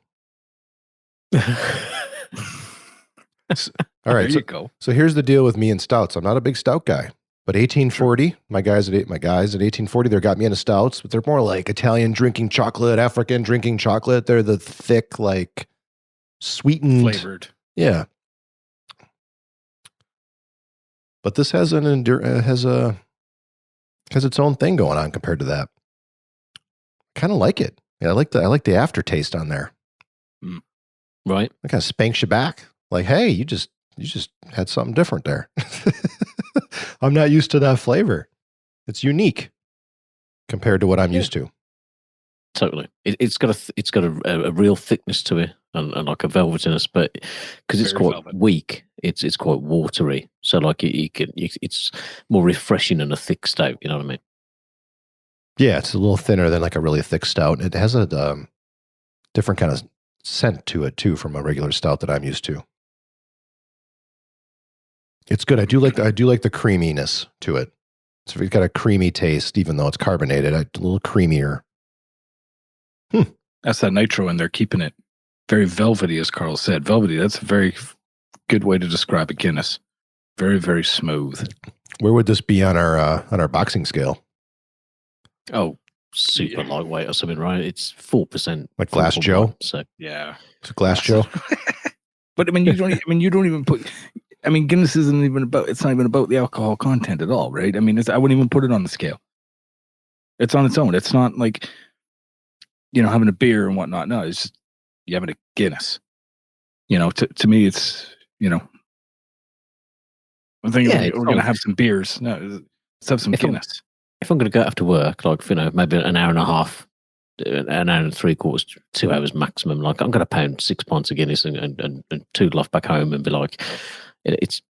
All right. There you go. So here's the deal with me and stouts. I'm not a big stout guy, but 1840, my guys at 1840, they got me into stouts, but they're more like Italian drinking chocolate, African drinking chocolate. They're the thick, like sweetened, Flavored. Yeah. But this has has its own thing going on compared to that. Kind of like it. Yeah, I like the aftertaste on there. Right. It kind of spanks you back. Like, hey, you just had something different there. I'm not used to that flavor. It's unique compared to what I'm used to. Totally. It's got a real thickness to it and like a velvetiness, but because it's Very quite velvet. weak, it's quite watery. So like it's more refreshing than a thick stout. You know what I mean? Yeah, it's a little thinner than like a really thick stout. It has a different kind of scent to it too from a regular stout that I'm used to. It's good. I do like the creaminess to it. So it's got a creamy taste, even though it's carbonated. A little creamier. That's that nitro in there, keeping it very velvety, as Karl said. Velvety, that's a very good way to describe a Guinness. Very, very smooth. Where would this be on our boxing scale? Oh, super Yeah. lightweight or something, right? It's 4%. Like Glass Joe? So Yeah. It's a Glass Joe. But I mean, you don't even put. I mean, Guinness isn't even about. It's not even about the alcohol content at all, right? I mean, I wouldn't even put it on the scale. It's on its own. It's not like, having a beer and whatnot. No, it's just you having a Guinness. To me, it's I'm thinking we're going to have some beers. No, let's have some Guinness. If I'm going to go after work, like maybe an hour and a half, an hour and 3/4, 2 hours maximum, like I'm going to pound 6 pints of Guinness and toodle off back home and be like, it's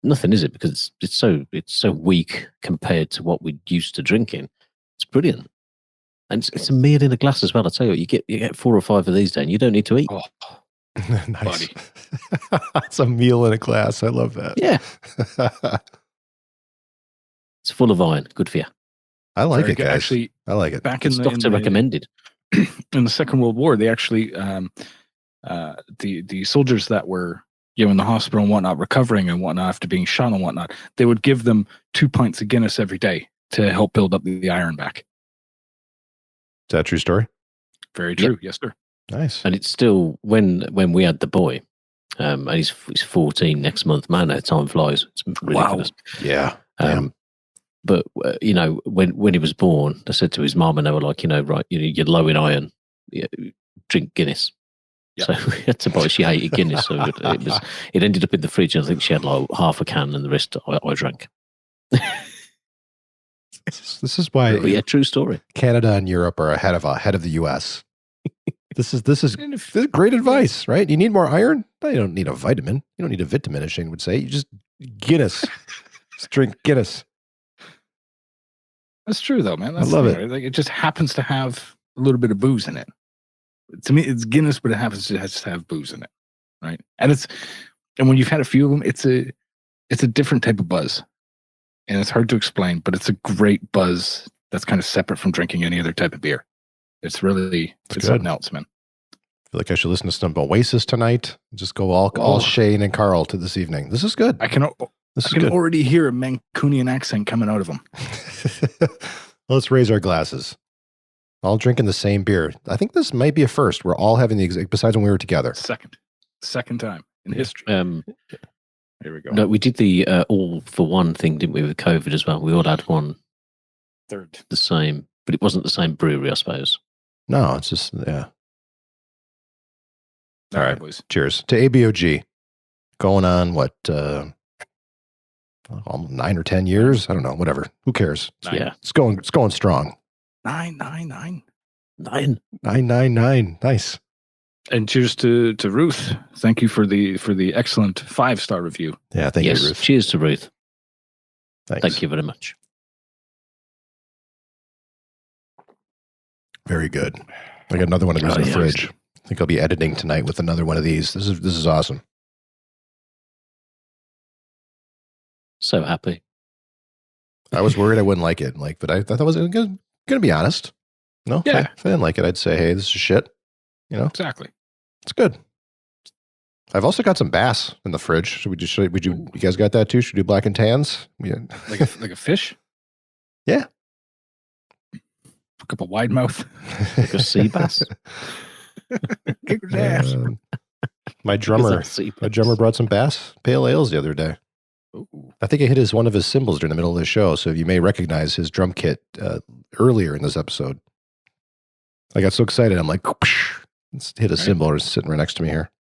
nothing, is it? Because it's so weak compared to what we're used to drinking. It's brilliant. And it's a meal in a glass as well. I tell you what, you get 4 or 5 of these days and you don't need to eat. Oh, Nice. It's a meal in a glass. I love that. Yeah. It's full of iron. Good for you. I like very it, good. guys. Actually, I like it. back in It's the, doctor recommended. in the Second World War, they actually the soldiers that were in the hospital and whatnot, recovering and whatnot after being shot and whatnot, they would give them 2 pints of Guinness every day to help build up the iron back. Is that a true story? Very true. Yep. Yes, sir. Nice. And it's still when we had the boy, and he's 14 next month. Man, that time flies. It's ridiculous. Yeah. But when he was born, they said to his mum, and they were like, right, you're low in iron. Drink Guinness. Yep. So we had to buy. She hated Guinness, so it ended up in the fridge. And I think she had like half a can, and the rest I drank. This is why true story. Canada and Europe are ahead of the US. This is great advice, right? You need more iron? No, you don't need a vitamin. You don't need a vitamin, as Shane would say. You just Guinness. Just drink Guinness. That's true, though, man. That's I love the it. thing, right? Like, it just happens to have a little bit of booze in it. To me, it's Guinness, but it has to have booze in it, right? And when you've had a few of them, it's a different type of buzz, and it's hard to explain, but it's a great buzz that's kind of separate from drinking any other type of beer. It's really It's something good. else, man. I feel like I should listen to some Oasis tonight. Just go all Shane and Karl to this evening. This is good. I can Good. already hear a Mancunian accent coming out of them. Let's raise our glasses. All drinking the same beer. I think this might be a first. We're all having the exact, besides when we were together. Second time in history. Here we go. No, we did the all for one thing, didn't we, with COVID as well? We all had one Third. the same, but it wasn't the same brewery, I suppose. No, it's just, yeah. All right. boys. Cheers to ABOG. Going on, 9 or 10 years? I don't know. Whatever. Who cares? Yeah. It's going strong. 999. 999. Nice. And cheers to Ruth. Thank you for the excellent 5-star review. Yeah, thank you, Yes. Ruth. Cheers to Ruth. Thanks. Thank you very much. Very good. I got another one of these in the yeah, fridge. I think I'll be editing tonight with another one of these. This is awesome. So happy. I was worried I wouldn't like it, but I thought I was going to be honest. No, Yeah. if I didn't like it, I'd say, hey, this is shit. Exactly. It's good. I've also got some bass in the fridge. You guys got that too? Should we do black and tans? Yeah. Like a fish? Yeah. Pick up a wide mouth. Like a sea bass. Kick his ass. My drummer brought some bass pale ales the other day. Ooh. I think I hit one of his cymbals during the middle of the show, so you may recognize his drum kit earlier in this episode. I got so excited, I'm like, let's hit a cymbal. It's sitting right next to me here.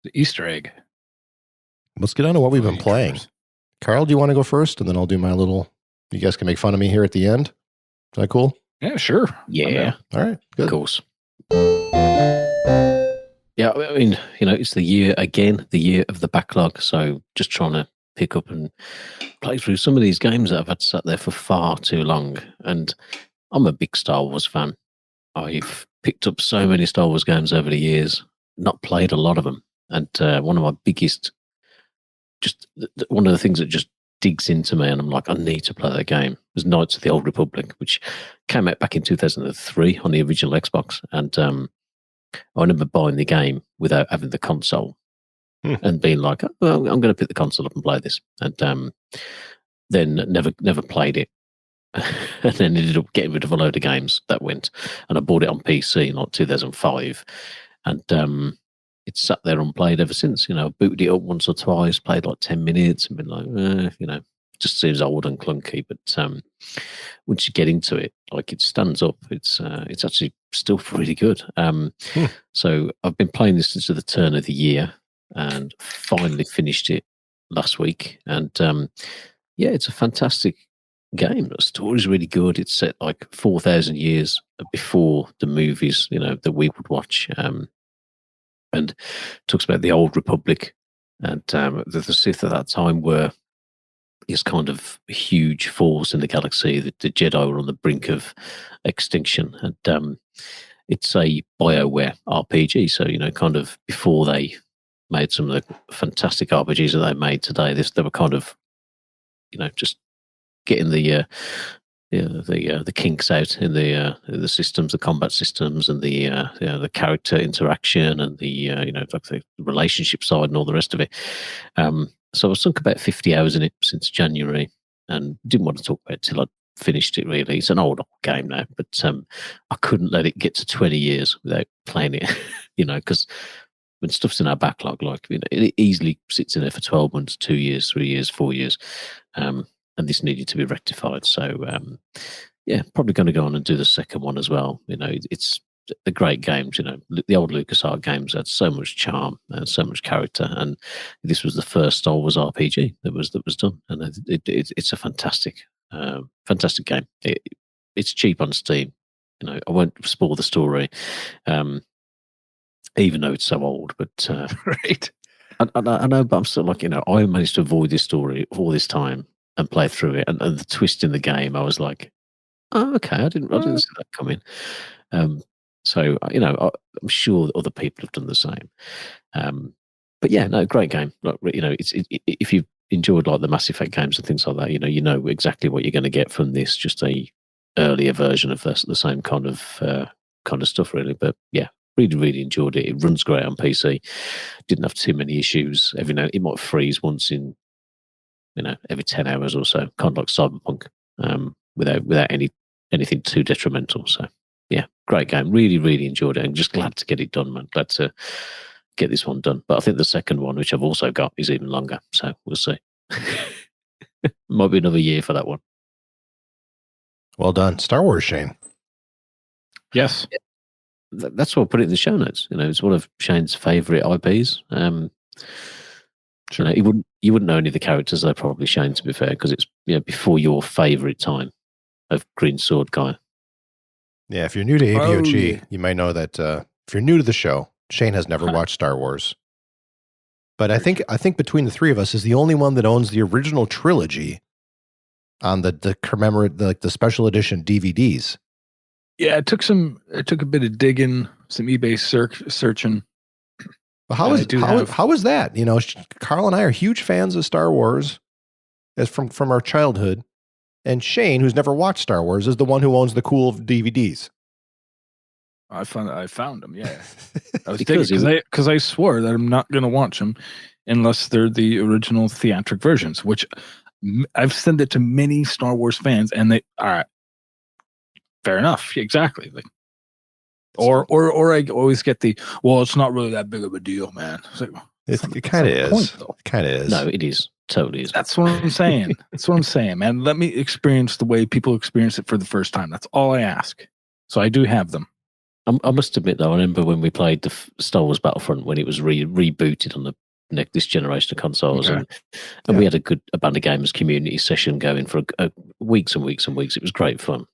The Easter egg. Let's get on to what we've been playing. Troopers. Carl, do you want to go first? And then I'll do my little, you guys can make fun of me here at the end. Is that cool? Yeah, sure. Yeah. All right, good. Of course. Yeah, I mean, it's the year of the backlog. So just trying to pick up and play through some of these games that I've had sat there for far too long. And I'm a big Star Wars fan. I've picked up so many Star Wars games over the years, not played a lot of them. And one of my biggest, one of the things that just digs into me, and I'm like, I need to play that game, was Knights of the Old Republic, which came out back in 2003 on the original Xbox. And I remember buying the game without having the console and being like, oh, well, I'm going to pick the console up and play this. And then never played it. And then ended up getting rid of a load of games that went. And I bought it on PC in like 2005. And it's sat there unplayed ever since. Booted it up once or twice, played like 10 minutes and been like, just seems old and clunky. But once you get into it, like it stands up. It's actually still really good. So I've been playing this since the turn of the year and finally finished it last week. And it's a fantastic game. The story's really good. It's set like 4,000 years before the movies, that we would watch. And talks about the Old Republic and the Sith at that time were this kind of huge force in the galaxy. The Jedi were on the brink of extinction, and it's a BioWare RPG. So kind of before they made some of the fantastic RPGs that they made today, they were kind of just getting the kinks out in the systems, the combat systems, and the character interaction, and like the relationship side and all the rest of it. So I've sunk about 50 hours in it since January, and didn't want to talk about it till I finished it. Really, it's an old game now, but I couldn't let it get to 20 years without playing it. Because when stuff's in our backlog, it easily sits in there for 12 months, 2 years, 3 years, 4 years. And this needed to be rectified. So, probably going to go on and do the second one as well. It's the great games. The old LucasArts games had so much charm and so much character, and this was the first Star Wars RPG that was done, and it's a fantastic game. It's cheap on Steam. I won't spoil the story, even though it's so old. But Right. I know, but I'm still like, I managed to avoid this story all this time and play through it, and the twist in the game, I was like, oh, okay, I didn't see that coming. So I'm sure that other people have done the same. But yeah, no, great game. Like, if you've enjoyed like the Mass Effect games and things like that, you know exactly what you're going to get from this. Just a earlier version of the same kind of stuff, really. But yeah, really enjoyed it. It runs great on PC. Didn't have too many issues. Every now it might freeze once in every 10 hours or so, kind of like Cyberpunk, without anything too detrimental. So yeah, great game. Really enjoyed it, and just glad to get it done, man. Glad to get this one done. But I think the second one, which I've also got, is even longer. So we'll see. Might be another year for that one. Well done. Star Wars, Shane. Yes. That's why I put it in the show notes. It's one of Shane's favourite IPs. Sure. You wouldn't know any of the characters, though, probably, Shane, to be fair, because it's before your favourite time of Green Sword guy. Yeah, if you're new to ABOG, you might know that if you're new to the show, Shane has never watched Star Wars. But I think between the three of us is the only one that owns the original trilogy on the commemorate the special edition DVDs. Yeah, it took a bit of digging, some eBay searching. But how is that? You know, Karl and I are huge fans of Star Wars, as from our childhood, and Shane, who's never watched Star Wars, is the one who owns the cool DVDs. I found them. Yeah, I was because I swore that I'm not going to watch them unless they're the original theatric versions. Which I've sent it to many Star Wars fans, and they all right, fair enough, exactly. Like, or I always get it's not really that big of a deal, man. Like, it kind of is. It kind of is. No, it is. Totally is. That's what I'm saying. That's what I'm saying, man. Let me experience the way people experience it for the first time. That's all I ask. So I do have them. I must admit, though, I remember when we played the Star Wars Battlefront when it was rebooted on this generation of consoles, and we had a Band of Gamers community session going for weeks and weeks and weeks. It was great fun.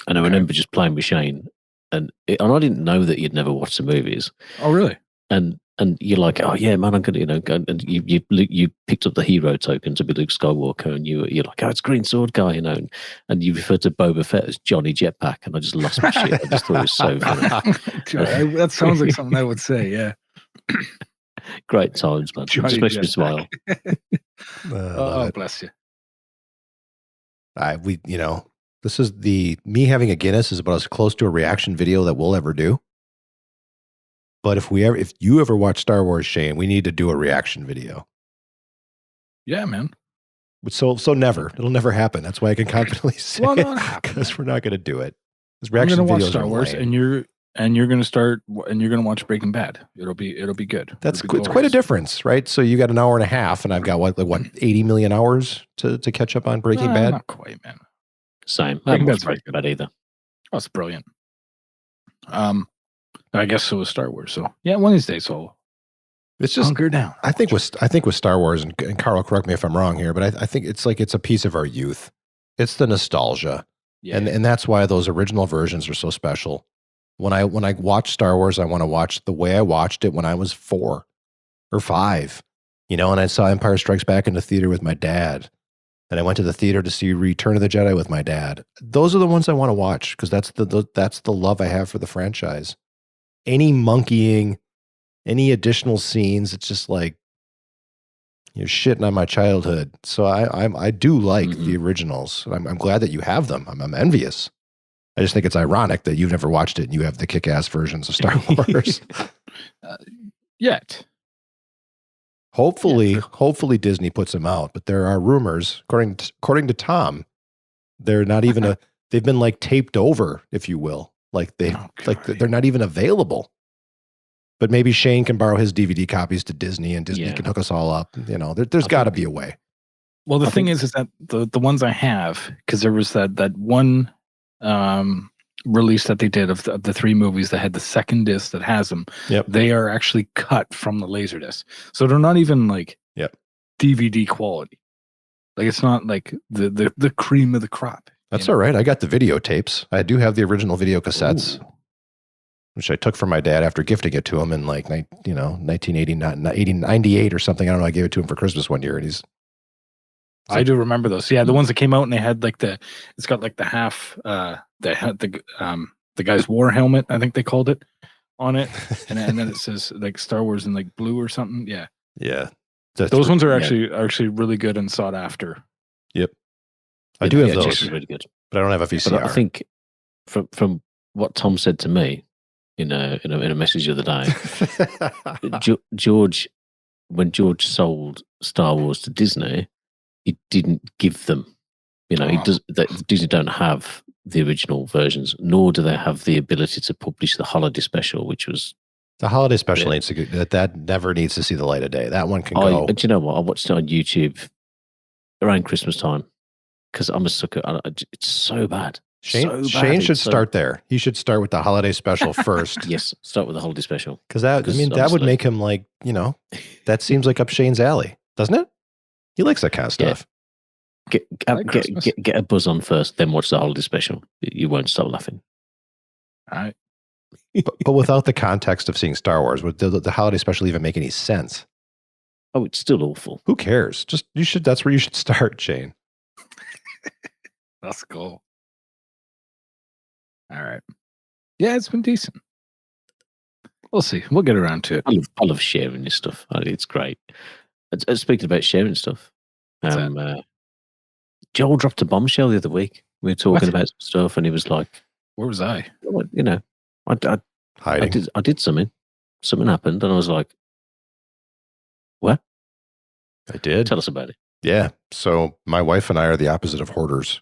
And I remember just playing with Shane, and I didn't know that you'd never watched the movies. Oh, really? And you're like, oh yeah, man, I'm gonna, and you picked up the hero token to be Luke Skywalker, and you're like, oh, it's Green Sword guy, and you referred to Boba Fett as Johnny Jetpack, and I just lost my shit. I just thought it was so funny. That sounds like something I would say. Yeah, great times, man. Johnny especially Jetpack. Smile. Oh, bless you. This is me having a Guinness is about as close to a reaction video that we'll ever do. But if you ever watch Star Wars, Shane, we need to do a reaction video. Yeah, man. So never. It'll never happen. That's why I can confidently say because we're not going to do it. I'm going to watch Star Wars, and you're going to watch Breaking Bad. It'll be good. It's quite a difference, right? So you got an hour and a half, and I've got what 80 million hours to catch up on Breaking Bad. Not quite, man. Same. I haven't watched Breaking Bad either. Oh, it's brilliant. I guess so was Star Wars. So yeah, one of these days I'll hunker down. I think with Star Wars, and Karl, correct me if I'm wrong here, but I think it's a piece of our youth. It's the nostalgia, and that's why those original versions are so special. When I watch Star Wars, I want to watch the way I watched it when I was 4 or 5, and I saw Empire Strikes Back in the theater with my dad. And I went to the theater to see Return of the Jedi with my dad. Those are the ones I want to watch because that's the love I have for the franchise. Any monkeying, any additional scenes, it's just like you're shitting on my childhood. So I do like the originals. I'm glad that you have them. I'm envious. I just think it's ironic that you've never watched it and you have the kick-ass versions of Star Wars. Yet. Hopefully Disney puts them out, but there are rumors, according to Tom, they're not even they've been like taped over, if you will. They're not even available. But maybe Shane can borrow his DVD copies to Disney, and Disney can hook us all up. There's got to be a way. Well, the thing is that the ones I have, because there was that one release that they did of the 3 movies that had the second disc that has them. Yep. They are actually cut from the Laserdisc, so they're not even like DVD quality. Like it's not like the cream of the crop. That's all right. I got the videotapes. I do have the original video cassettes, which I took from my dad after gifting it to him in 1998 or something. I don't know. I gave it to him for Christmas one year, and I do remember those. Yeah, the ones that came out and they had it's got like the half, the guy's war helmet, I think they called it, on it, and then it says like Star Wars in like blue or something. Yeah, yeah. Those ones are actually really good and sought after. Yep. I do have those, really good, but I don't have a VCR. But I think from what Tom said to me in a message the other day, George, when George sold Star Wars to Disney, he didn't give them. Disney don't have the original versions, nor do they have the ability to publish the holiday special, which was the holiday special needs to that never needs to see the light of day. That one can go. Do you know what? I watched it on YouTube around Christmas time. Because I'm a sucker. It's so bad. Shane should start there. He should start with the holiday special first. Yes, start with the holiday special. Because that would make him that seems like up Shane's alley, doesn't it? He likes that kind of stuff. Get a buzz on first, then watch the holiday special. You won't stop laughing. All right. but without the context of seeing Star Wars, would the holiday special even make any sense? Oh, it's still awful. Who cares? That's where you should start, Shane. That's cool. All right. Yeah, it's been decent. We'll see. We'll get around to it. I love sharing your stuff. It's great. Speaking about sharing stuff, Joel dropped a bombshell the other week. We were talking about some stuff, and he was like, "Where was I? You know, Hiding. I did something. Something happened, and I was like, what? I did. Tell us about it." Yeah. So my wife and I are the opposite of hoarders,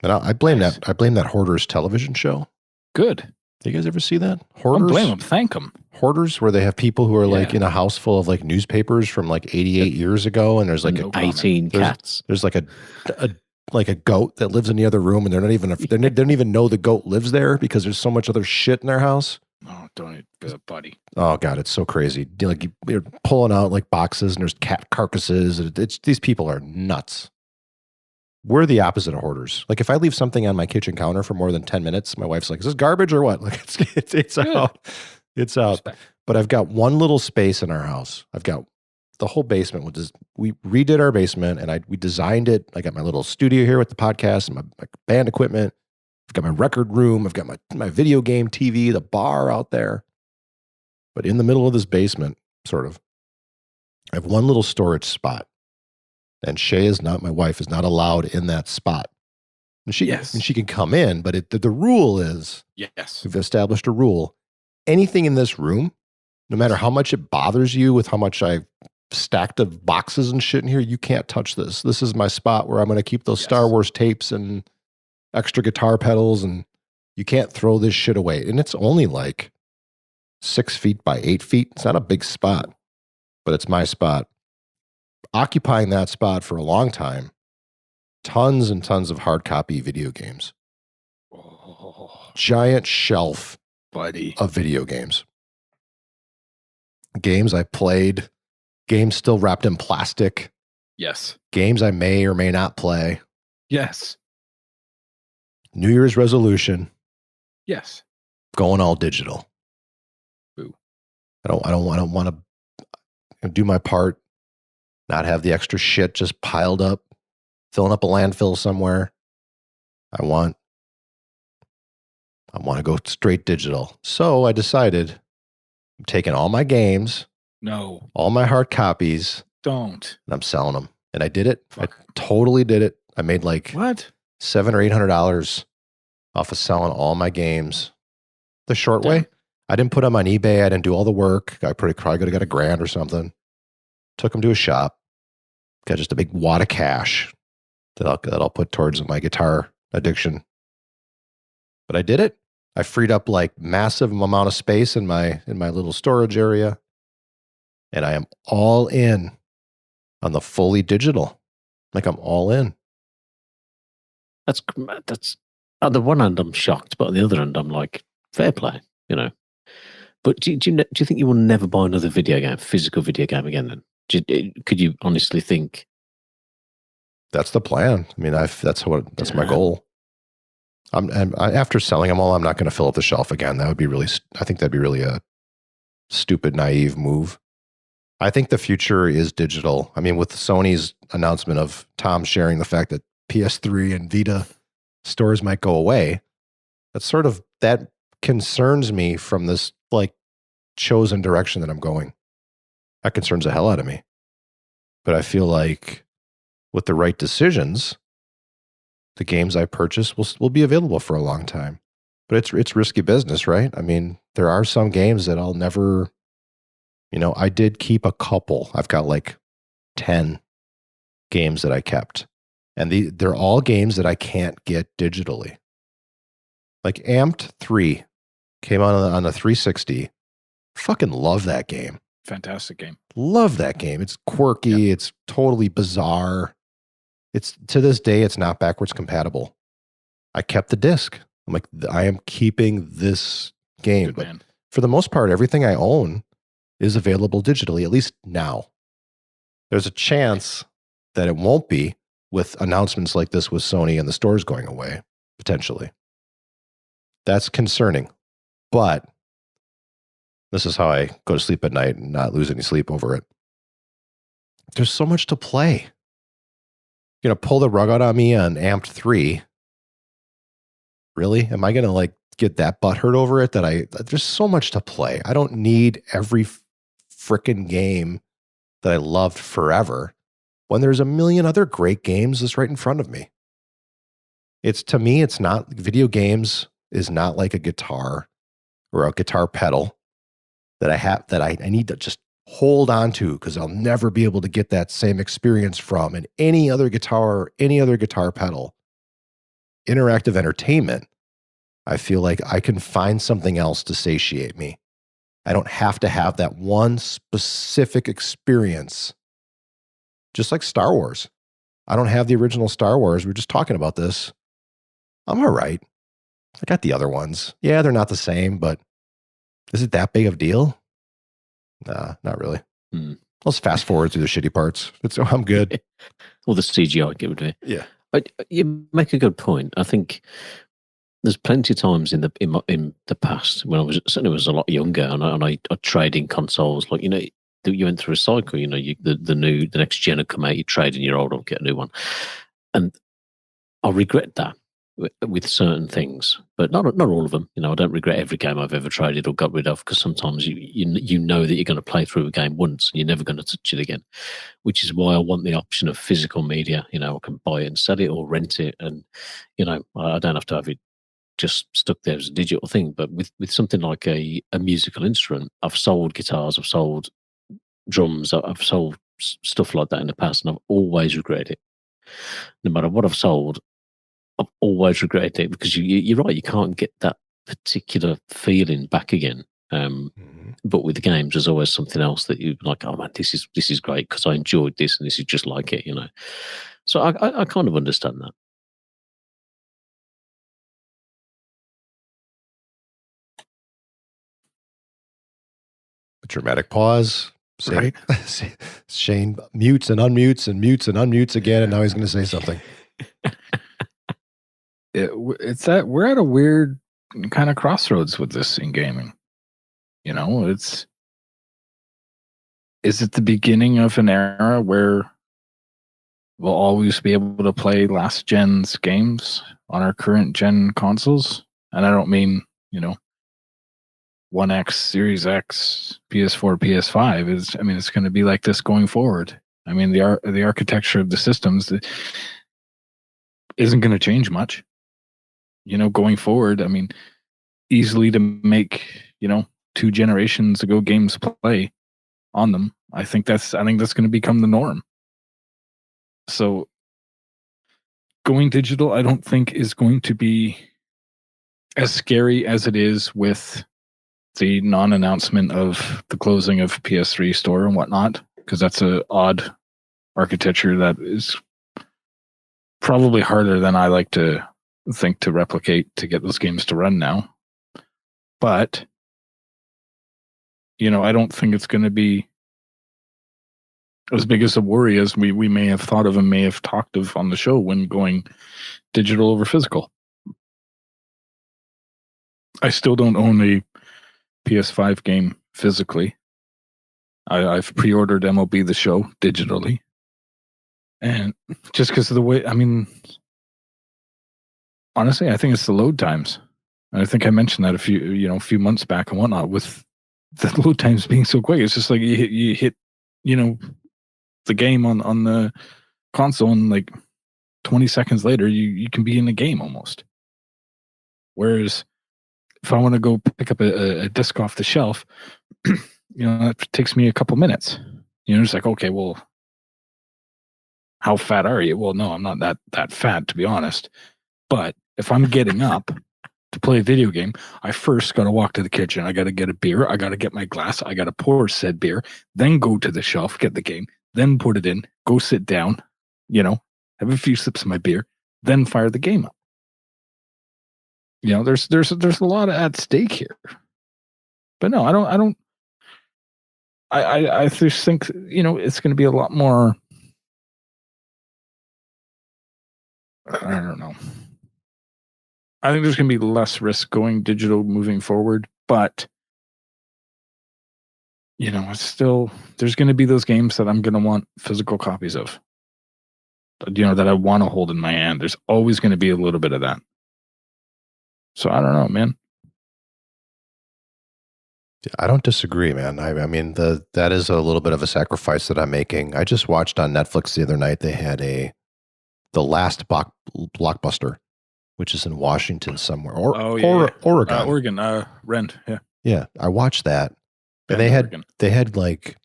and I blame that. I blame that Hoarders television show. Good. You guys ever see that? Hoarders. Don't blame them. Thank them. Hoarders, where they have people who are like in a house full of like newspapers from like 88 years ago, and there's like 18 cats. There's like a goat that lives in the other room, and they don't even know the goat lives there because there's so much other shit in their house. Oh, don't, buddy. Oh God, it's so crazy. Like you're pulling out like boxes, and there's cat carcasses. These people are nuts. We're the opposite of hoarders. Like if I leave something on my kitchen counter for more than 10 minutes, my wife's like, "Is this garbage or what?" Like it's out. It's out. Respect. But I've got one little space in our house. I've got the whole basement. We redid our basement, and we designed it. I got my little studio here with the podcast and my band equipment. I've got my record room. I've got my video game TV, the bar out there. But in the middle of this basement, sort of, I have one little storage spot. And Shay my wife is not allowed in that spot. And she can come in, but the rule is, we've established a rule. Anything in this room, no matter how much it bothers you with how much I've stacked of boxes and shit in here, you can't touch this. This is my spot where I'm going to keep those Star Wars tapes and extra guitar pedals, and you can't throw this shit away. And it's only like 6 feet by 8 feet. It's not a big spot, but it's my spot. Occupying that spot for a long time, tons and tons of hard copy video games. Giant shelf of video games. Games I played, games still wrapped in plastic. Yes. Games I may or may not play. Yes. New Year's resolution. Yes. Going all digital. Boo. I don't want to do my part. Not have the extra shit just piled up, filling up a landfill somewhere. I want to go straight digital. So I decided I'm taking all my games, all my hard copies, and I'm selling them. And I did it. Fuck. I totally did it. I made like $700 or $800 off of selling all my games the short way. I didn't put them on eBay. I didn't do all the work. I probably could have got $1,000 or something. Took them to a shop. Got just a big wad of cash that I'll put towards my guitar addiction. But I did it. I freed up like massive amount of space in my little storage area. And I am all in on the fully digital. Like I'm all in. That's on the one hand I'm shocked, but on the other hand I'm like, fair play, you know. But do you think you will never buy another physical video game again then? Could you honestly think? That's the plan. I mean, that's my goal. After selling them all, I'm not going to fill up the shelf again. I think that'd be really a stupid, naive move. I think the future is digital. I mean, with Sony's announcement of Tom sharing the fact that PS3 and Vita stores might go away, that concerns me from this like chosen direction that I'm going. That concerns the hell out of me. But I feel like with the right decisions, the games I purchase will be available for a long time. But it's risky business, right? I mean, there are some games that I'll never, I did keep a couple. I've got like 10 games that I kept. And they're all games that I can't get digitally. Like Amped 3 came out on the 360. Fucking love that game. Fantastic game. Love that game. It's quirky. Yep. It's totally bizarre. It's to this day, it's not backwards compatible. I kept the disc. I'm like, I am keeping this game. Good, but man. For the most part, everything I own is available digitally, at least now. There's a chance that it won't be with announcements like this with Sony and the stores going away, potentially. That's concerning. But this is how I go to sleep at night and not lose any sleep over it. There's so much to play. You're going to pull the rug out on me on Amped 3. Really? Am I going to like get that butthurt over it there's so much to play. I don't need every frickin' game that I loved forever when there's a million other great games just right in front of me. To me, it's not, video games is not like a guitar or a guitar pedal that I need to just hold on to because I'll never be able to get that same experience from in any other guitar pedal. Interactive entertainment, I feel like I can find something else to satiate me. I don't have to have that one specific experience. Just like Star Wars. I don't have the original Star Wars. We were just talking about this. I'm all right. I got the other ones. Yeah, they're not the same, but is it that big of a deal? Nah, not really. Let's fast forward through the shitty parts. I'm good. Or the CGI, give it to me. Yeah. You make a good point. I think there's plenty of times in the past when I was a lot younger and I trade in consoles. Like, you went through a cycle. The next gen would come out, you trade in your old one, get a new one, and I regret that with certain things, but not all of them. I don't regret every game I've ever traded or got rid of, because sometimes you know that you're going to play through a game once and you're never going to touch it again, which is why I want the option of physical media. I can buy it and sell it or rent it, and I don't have to have it just stuck there as a digital thing. But with something like a musical instrument, I've sold guitars, I've sold drums, I've sold stuff like that in the past, and I've always regretted it. No matter what I've sold, I've always regretted it, because you're right, you can't get that particular feeling back again. But with the games, there's always something else that you're like, oh man, this is great because I enjoyed this and this is just like it, So I kind of understand that. A dramatic pause. Right. Shane mutes and unmutes again, and now he's going to say something. We're at a weird kind of crossroads with this in gaming. Is it the beginning of an era where we'll always be able to play last gen's games on our current gen consoles? And I don't mean, 1X, Series X, PS4, PS5. It's going to be like this going forward. The architecture of the systems isn't going to change much. Going forward, easily to make, 2 generations ago games play on them. I think that's going to become the norm. So going digital, I don't think is going to be as scary as it is with the non-announcement of the closing of PS3 store and whatnot, because that's an odd architecture that is probably harder than I like to think to replicate to get those games to run now. But I don't think it's going to be as big as a worry as we may have thought of and may have talked of on the show when going digital over physical. I still don't own a PS5 game physically. I've pre-ordered MLB The Show digitally, and just because of the way, honestly, I think it's the load times. And I think I mentioned that a few months back and whatnot, with the load times being so quick. It's just like you hit the game on the console, and like 20 seconds later you can be in the game almost. Whereas if I want to go pick up a disc off the shelf, that takes me a couple minutes. It's like, okay, well, how fat are you? Well, no, I'm not that fat, to be honest. But if I'm getting up to play a video game, I first got to walk to the kitchen. I got to get a beer. I got to get my glass. I got to pour said beer, then go to the shelf, get the game, then put it in, go sit down, have a few sips of my beer, then fire the game up. There's a lot at stake here. But no, I just think, it's going to be a lot more, I don't know. I think there's going to be less risk going digital moving forward, but it's still, there's going to be those games that I'm going to want physical copies of. that I want to hold in my hand. There's always going to be a little bit of that. So I don't know, man. I don't disagree, man. I mean, that is a little bit of a sacrifice that I'm making. I just watched on Netflix the other night. They had the last blockbuster, which is in Washington somewhere, Oregon. Oregon, Rent, yeah. Yeah, I watched that, and they had like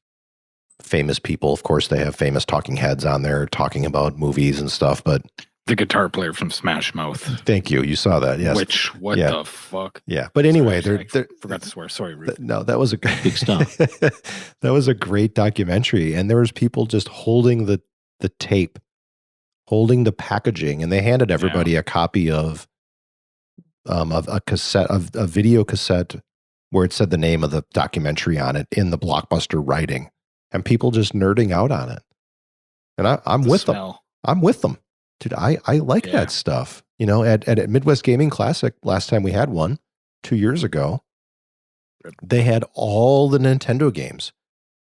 famous people. Of course, they have famous talking heads on there talking about movies and stuff. But the guitar player from Smash Mouth. Thank you. You saw that, yes. What the fuck? Yeah, but anyway, I forgot to swear. Sorry, Ruth. No, that was a Big stuff. That was a great documentary, and there was people just holding the tape, holding the packaging, and they handed everybody a copy of a cassette, of a video cassette, where it said the name of the documentary on it in the Blockbuster writing, and people just nerding out on it. And I'm with them. I'm with them. Dude, I like that stuff. You know, at Midwest Gaming Classic, last time we had one, 2 years ago, they had all the Nintendo games,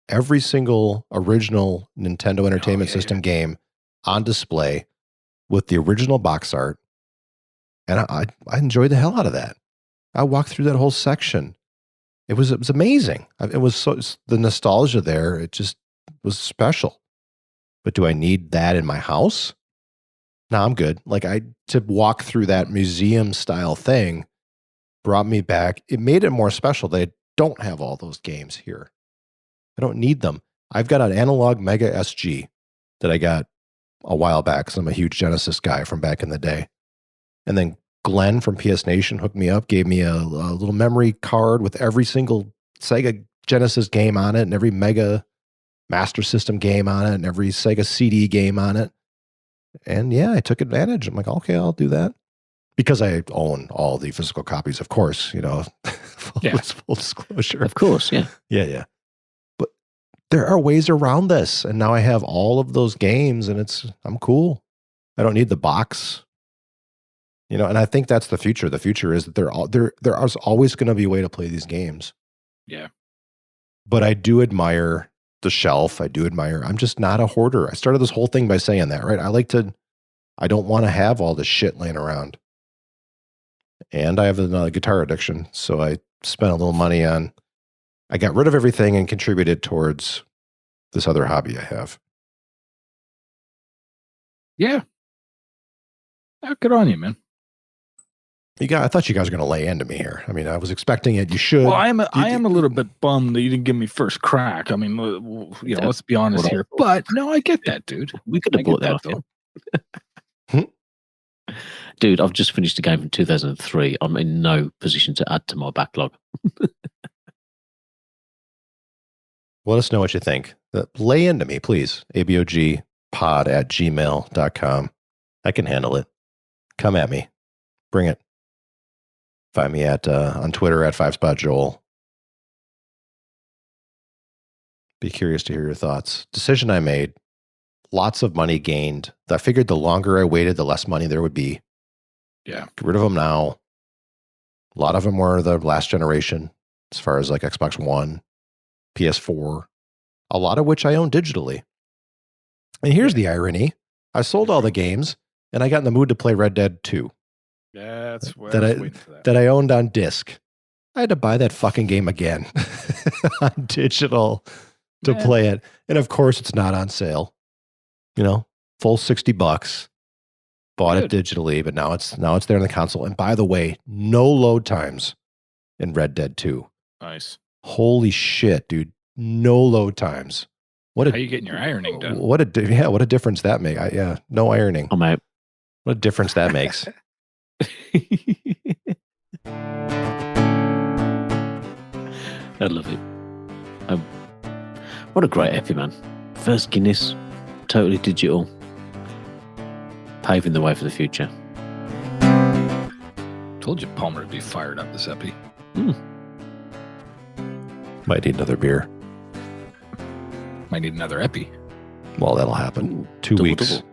every single original Nintendo Entertainment System game on display with the original box art. And I enjoyed the hell out of that. I walked through that whole section. It was amazing. It was the nostalgia there. It just was special. But do I need that in my house? No, I'm good. Like to walk through that museum style thing brought me back. It made it more special. They don't have all those games here. I don't need them. I've got an analog Mega SG that I got a while back because I'm a huge Genesis guy from back in the day. And then Glenn from PS Nation hooked me up, gave me a little memory card with every single Sega Genesis game on it and every Mega Master System game on it and every Sega CD game on it. And yeah, I took advantage. I'm like, okay, I'll do that. Because I own all the physical copies, of course, full disclosure. Of course, yeah. Yeah. But there are ways around this. And now I have all of those games and I'm cool. I don't need the box. And I think that's the future. The future is that there is always going to be a way to play these games. Yeah. But I do admire the shelf. I'm just not a hoarder. I started this whole thing by saying that, right? I don't want to have all this shit laying around. And I have another guitar addiction. So I spent a little money I got rid of everything and contributed towards this other hobby I have. Yeah. Good on you, man. I thought you guys were going to lay into me here. I mean, I was expecting it. You should. Well, I am a little bit bummed that you didn't give me first crack. I mean, let's be honest here. But no, I get that, dude. We could have bought that off. Dude, I've just finished a game from 2003. I'm in no position to add to my backlog. Let us know what you think. Lay into me, please. abogpod@gmail.com. I can handle it. Come at me. Bring it. Find me on Twitter at 5spotjoel. Be curious to hear your thoughts. Decision I made. Lots of money gained. I figured the longer I waited, the less money there would be. Yeah. Get rid of them now. A lot of them were the last generation, as far as like Xbox One, PS4, a lot of which I own digitally. And here's the irony. I sold all the games, and I got in the mood to play Red Dead 2. Yeah, that's what that I owned on disc. I had to buy that fucking game again on digital to play it. And of course, it's not on sale. Full $60. Bought it digitally, but now it's there on the console. And by the way, no load times in Red Dead 2. Nice. Holy shit, dude. No load times. How are you getting your ironing done? What a difference that makes. No ironing. I'm out. What a difference that makes. I love it. What a great epi, man. First Guinness, totally digital. Paving the way for the future. Told you Palmer would be fired up this epi. Might need another beer. Might need another epi. Well, that'll happen. 2 weeks. Double.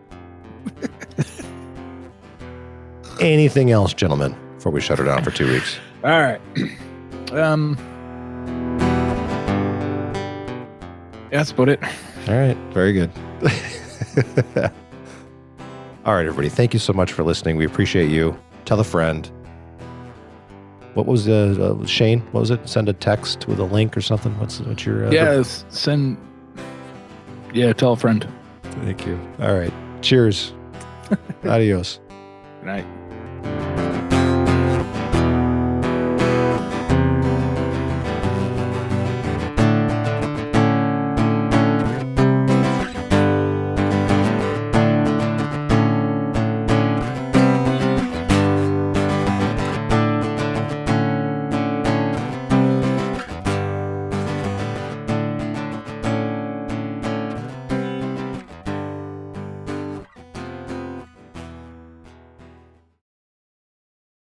Anything else, gentlemen, before we shut her down for 2 weeks? All right. That's about it. All right. Very good. All right, everybody. Thank you so much for listening. We appreciate you. Tell a friend. What was Shane? What was it? Send a text with a link or something. What's your? Tell a friend. Thank you. All right. Cheers. Adios. Good night.